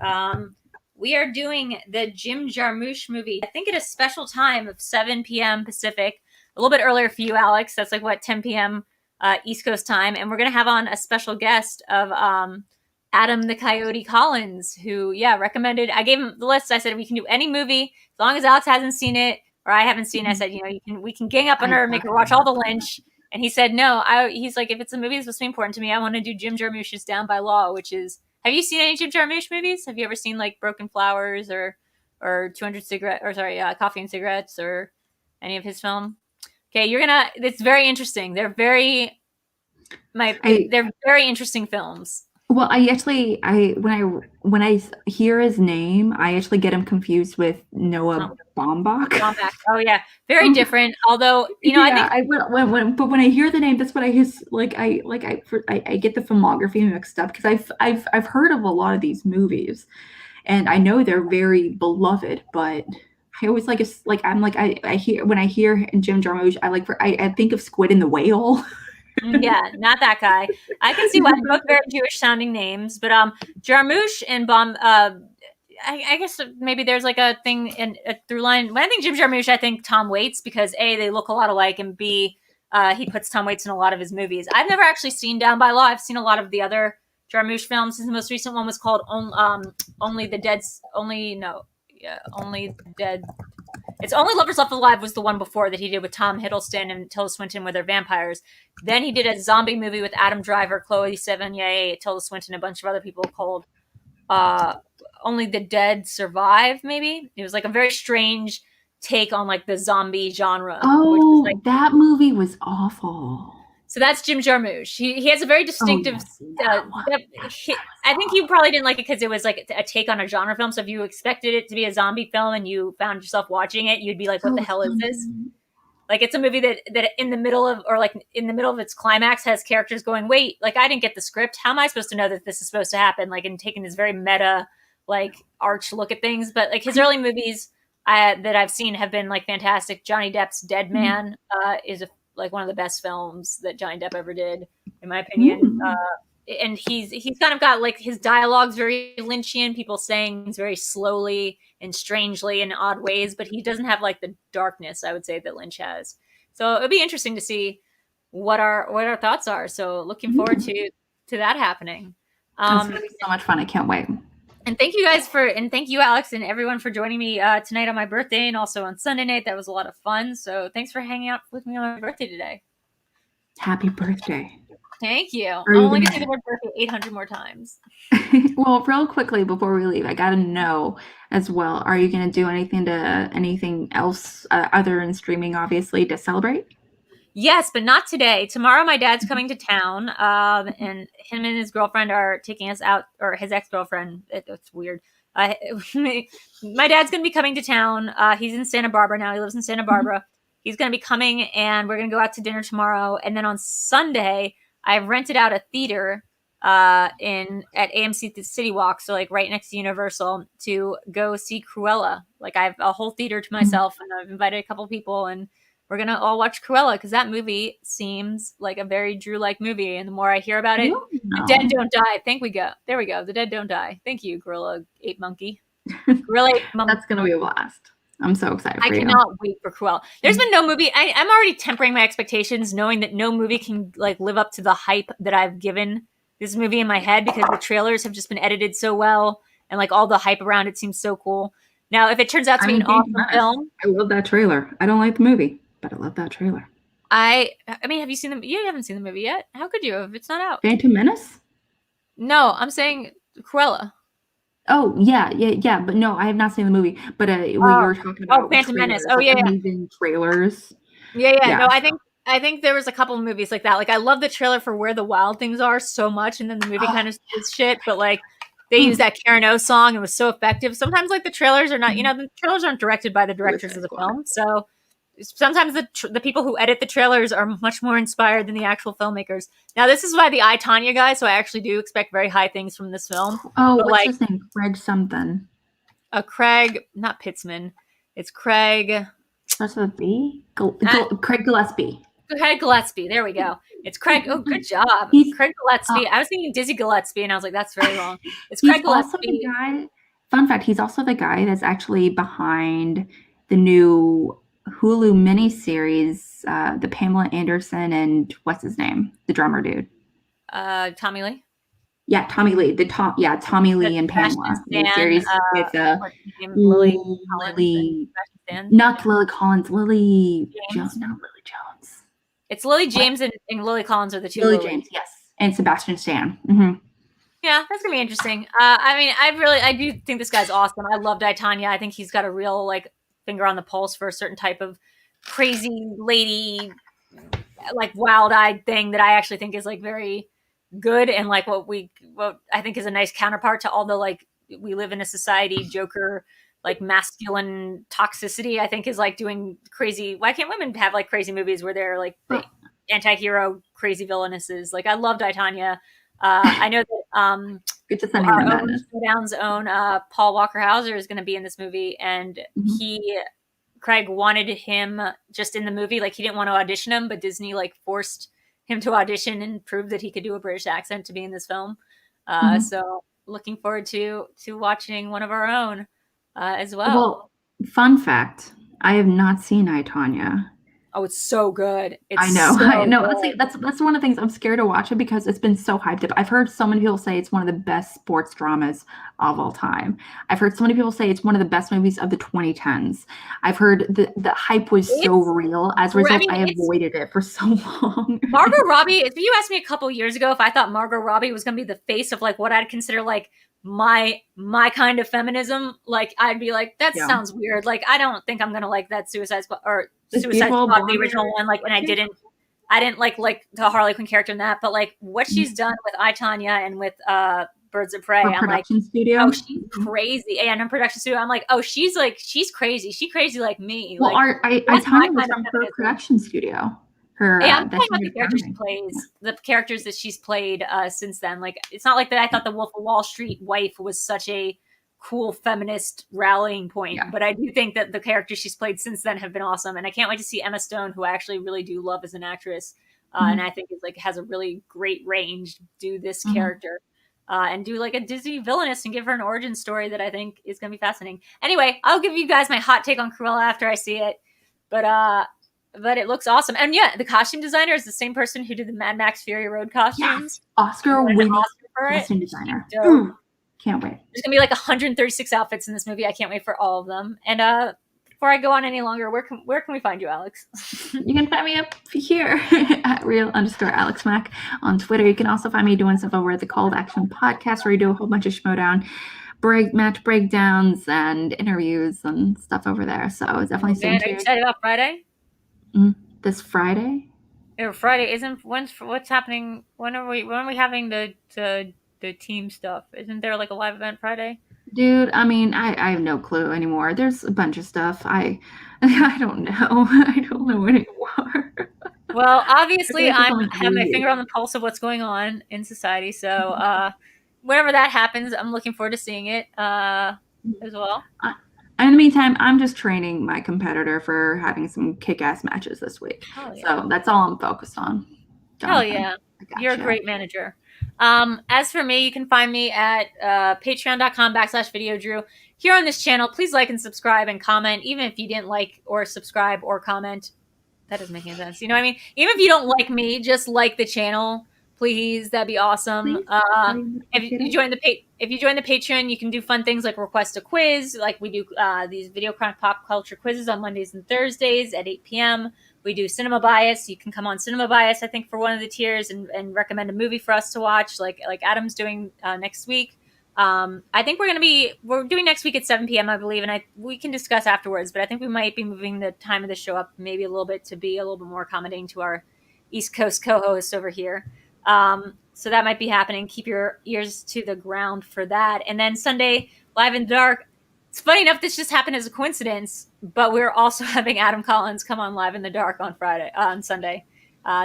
Speaker 1: We are doing the Jim Jarmusch movie, I think at a special time of 7 p.m. Pacific, a little bit earlier for you, Alex. That's like 10 p.m. East Coast time. And we're going to have on a special guest of Adam the Coyote Collins, who, recommended. I gave him the list. I said, we can do any movie as long as Alex hasn't seen it or I haven't seen it. I said, we can gang up on her and make her watch all the Lynch. And he said, no. He's like, if it's a movie that's supposed to be important to me, I want to do Jim Jarmusch's Down by Law, which is, have you seen any Jim Jarmusch movies? Have you ever seen like Broken Flowers or 200 Coffee and Cigarettes or any of his film? Okay, it's very interesting. They're very interesting films.
Speaker 2: Well, when I hear his name, I actually get him confused with Noah Baumbach.
Speaker 1: Oh yeah, very different. Although
Speaker 2: when I hear the name, that's what I hear. I get the filmography mixed up because I've heard of a lot of these movies, and I know they're very beloved, but. I always I hear when I hear Jim Jarmusch, I think of Squid and the Whale.
Speaker 1: Yeah, not that guy. I can see why they're both very Jewish sounding names, but Jarmusch and I guess maybe there's like a thing in a through line. When I think Jim Jarmusch, I think Tom Waits, because A, they look a lot alike, and B, he puts Tom Waits in a lot of his movies. I've never actually seen Down by Law. I've seen a lot of the other Jarmusch films. His most recent one was called Only the Dead. Only the Dead. It's Only Lovers Left Alive was the one before that he did with Tom Hiddleston and Tilda Swinton, where they're vampires. Then he did a zombie movie with Adam Driver, Chloe Sevigny, Tilda Swinton, a bunch of other people called Only the Dead Survive, maybe. It was like a very strange take on like the zombie genre.
Speaker 2: Oh,
Speaker 1: like,
Speaker 2: that movie was awful.
Speaker 1: So that's Jim Jarmusch. He has a very distinctive. I think you probably didn't like it because it was like a take on a genre film. So if you expected it to be a zombie film and you found yourself watching it, you'd be like, "What the hell is this?" Like it's a movie that in the middle of, or like in the middle of its climax, has characters going, "Wait, like I didn't get the script. How am I supposed to know that this is supposed to happen?" Like, and taking this very meta, like arch look at things. But like his early movies that I've seen have been like fantastic. Johnny Depp's Dead Man is like one of the best films that Johnny Depp ever did, in my opinion. And he's kind of got like his dialogue's very Lynchian, people saying things very slowly and strangely in odd ways, but he doesn't have like the darkness, I would say, that Lynch has. So it'll be interesting to see what our thoughts are. So looking forward to that happening.
Speaker 2: It's gonna be so much fun. I can't wait.
Speaker 1: And thank you guys and thank you, Alex, and everyone for joining me tonight on my birthday and also on Sunday night. That was a lot of fun. So thanks for hanging out with me on my birthday today.
Speaker 2: Happy birthday.
Speaker 1: Thank you. I'm only going to say the word birthday 800 more times.
Speaker 2: Well, real quickly before we leave, I got to know as well, are you going to do anything else other than streaming, obviously, to celebrate?
Speaker 1: Yes, but not today. Tomorrow, my dad's coming to town, and him and his girlfriend are taking us out, or his ex-girlfriend. It's weird. My dad's going to be coming to town. He's in Santa Barbara now. He lives in Santa Barbara. He's going to be coming, and we're going to go out to dinner tomorrow. And then on Sunday, I've rented out a theater at AMC City Walk, so like right next to Universal, to go see Cruella. Like I have a whole theater to myself, and I've invited a couple people, and we're gonna all watch Cruella because that movie seems like a very Drew-like movie. And the more I hear about it, the dead don't die. There we go. The dead don't die. Thank you, Gorilla Ape Monkey. Gorilla Ape Monkey.
Speaker 2: That's gonna be a blast. I'm so excited for you.
Speaker 1: I cannot wait for Cruella. There's been no movie. I'm already tempering my expectations, knowing that no movie can like live up to the hype that I've given this movie in my head, because the trailers have just been edited so well, and like all the hype around it seems so cool. Now, if it turns out to be an awesome film,
Speaker 2: I love that trailer. I don't like the movie, but I love that trailer.
Speaker 1: I mean, have you seen the? You haven't seen the movie yet. How could you if it's not out?
Speaker 2: Phantom Menace?
Speaker 1: No, I'm saying Cruella.
Speaker 2: Oh yeah. But no, I have not seen the movie. But we were talking about
Speaker 1: Phantom Menace. Oh yeah,
Speaker 2: amazing trailers.
Speaker 1: Yeah. No, I think there was a couple of movies like that. Like I love the trailer for Where the Wild Things Are so much, and then the movie kind of is shit. But like they use that Karen O song, it was so effective. Sometimes like the trailers are not, the trailers aren't directed by the directors of the film, so sometimes the people who edit the trailers are much more inspired than the actual filmmakers. Now, this is why the I, Tonya guy, so I actually do expect very high things from this film.
Speaker 2: Oh, what's his name? Craig something.
Speaker 1: Craig, not Pitzman. It's Craig.
Speaker 2: Starts with a B? Craig Gillespie.
Speaker 1: Craig Gillespie. There we go. It's Craig. Oh, good job. Craig Gillespie. I was thinking Dizzy Gillespie, and I was like, that's very wrong. It's Craig Gillespie.
Speaker 2: The guy, fun fact, he's also the guy that's actually behind the new Hulu miniseries, the Pamela Anderson and what's his name? The drummer dude.
Speaker 1: Tommy Lee?
Speaker 2: Yeah, Tommy Lee. Tommy Lee and Pamela miniseries with Lily. Not Lily Collins. Lily Jones. No, Lily Jones.
Speaker 1: It's Lily James and Lily Collins are the two.
Speaker 2: Lily James, yes, and Sebastian Stan. Mm-hmm.
Speaker 1: Yeah, that's gonna be interesting. I mean, I do think this guy's awesome. I loved I, Tonya. I think he's got a real like finger on the pulse for a certain type of crazy lady, like wild-eyed thing that I actually think is like very good, and like what I think is a nice counterpart to all the like we live in a society Joker like masculine toxicity. I think is like doing crazy. Why can't women have like crazy movies where they're like anti-hero crazy villainesses? Like I loved I, Tonya. I know that
Speaker 2: good to send
Speaker 1: our own Schmoedown's own Paul Walker Hauser is going to be in this movie, and Craig wanted him just in the movie. Like he didn't want to audition him, but Disney like forced him to audition and prove that he could do a British accent to be in this film. So looking forward to watching one of our own as well.
Speaker 2: Well, fun fact, I have not seen I, Tonya.
Speaker 1: Oh, it's so good.
Speaker 2: I know.
Speaker 1: So
Speaker 2: I know.
Speaker 1: good.
Speaker 2: That's one of the things I'm scared to watch it because it's been so hyped up. I've heard so many people say it's one of the best sports dramas of all time. I've heard so many people say it's one of the best movies of the 2010s. I've heard the hype was so real. As a result, I avoided it for so long.
Speaker 1: Margot Robbie, if you asked me a couple years ago if I thought Margot Robbie was going to be the face of like what I'd consider like my kind of feminism, like I'd be like, that sounds weird. Like I don't think I'm going to like that Suicide Squad, the original one. Like, and I didn't like the Harley Quinn character in that, but like what she's done with I, Tonya and with Birds of Prey, I'm like,
Speaker 2: studio.
Speaker 1: Oh, she's crazy. And in production studio, I'm like, oh, she's crazy. She's crazy like me.
Speaker 2: Well,
Speaker 1: like,
Speaker 2: I Tonya was from her production studio.
Speaker 1: I'm talking about the characters she plays, the characters that she's played since then. Like, it's not like that I thought the Wolf of Wall Street wife was such a cool feminist rallying point, but I do think that the characters she's played since then have been awesome. And I can't wait to see Emma Stone, who I actually really do love as an actress. And I think is like has a really great range, do this character. And do like a Disney villainess and give her an origin story that I think is going to be fascinating. Anyway, I'll give you guys my hot take on Cruella after I see it. But it looks awesome. And yeah, the costume designer is the same person who did the Mad Max Fury Road costumes.
Speaker 2: Oscar-winning costume designer. Can't wait.
Speaker 1: There's going to be like 136 outfits in this movie. I can't wait for all of them. And before I go on any longer, where can we find you, Alex?
Speaker 2: You can find me up here at real_AlexMac on Twitter. You can also find me doing stuff over at the Call to Action podcast where we do a whole bunch of Schmoedown match breakdowns and interviews and stuff over there. So it's definitely stay tuned.
Speaker 1: Are you excited about Friday?
Speaker 2: This Friday?
Speaker 1: Friday isn't what's happening? When are we having the team stuff? Isn't there like a live event Friday?
Speaker 2: Dude, I mean, I have no clue anymore. There's a bunch of stuff. I don't know. I don't know anymore.
Speaker 1: Well, obviously, I have my finger on the pulse of what's going on in society. So whenever that happens, I'm looking forward to seeing it as well.
Speaker 2: In the meantime, I'm just training my competitor for having some kick-ass matches this week. So that's all I'm focused on.
Speaker 1: Hell yeah. You're a great manager. As for me, you can find me at patreon.com/VideoDrew. Here on this channel, please like and subscribe and comment, even if you didn't like or subscribe or comment. That doesn't make any sense. You know what I mean? Even if you don't like me, just like the channel. Please, that'd be awesome. If you join the Patreon, you can do fun things like request a quiz. Like we do these VideoChronic pop culture quizzes on Mondays and Thursdays at 8 p.m. We do Cinema Bias. You can come on Cinema Bias, I think, for one of the tiers and recommend a movie for us to watch, like Adam's doing next week. I think we're doing next week at 7 p.m. I believe, and we can discuss afterwards. But I think we might be moving the time of the show up maybe a little bit to be a little bit more accommodating to our East Coast co-hosts over here. So that might be happening. Keep your ears to the ground for that. And then Sunday, Live in the Dark. It's funny enough, this just happened as a coincidence, but we're also having Adam Collins come on Live in the Dark on Sunday.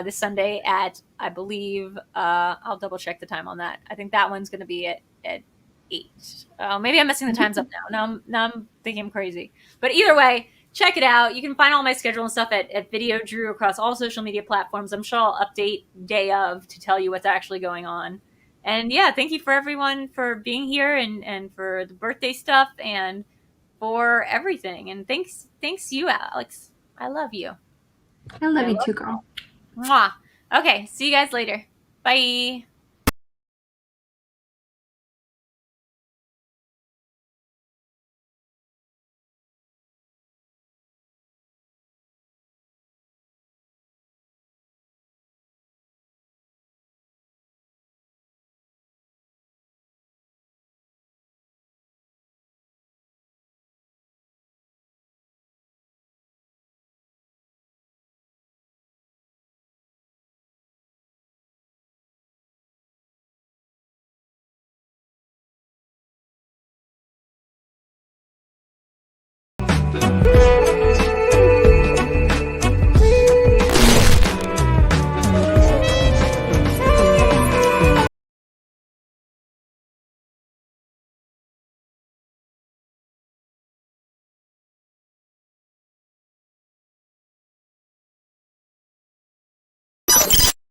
Speaker 1: This Sunday at, I believe, I'll double check the time on that. I think that one's going to be at 8. Maybe I'm messing the times up now. Now I'm thinking I'm crazy. But either way, check it out. You can find all my schedule and stuff at VideoDrew across all social media platforms. I'm sure I'll update day of to tell you what's actually going on. And yeah, thank you for everyone for being here and for the birthday stuff and for everything. And thanks you, Alex. I love you.
Speaker 2: I love you too, girl.
Speaker 1: Mwah. Okay, see you guys later. Bye.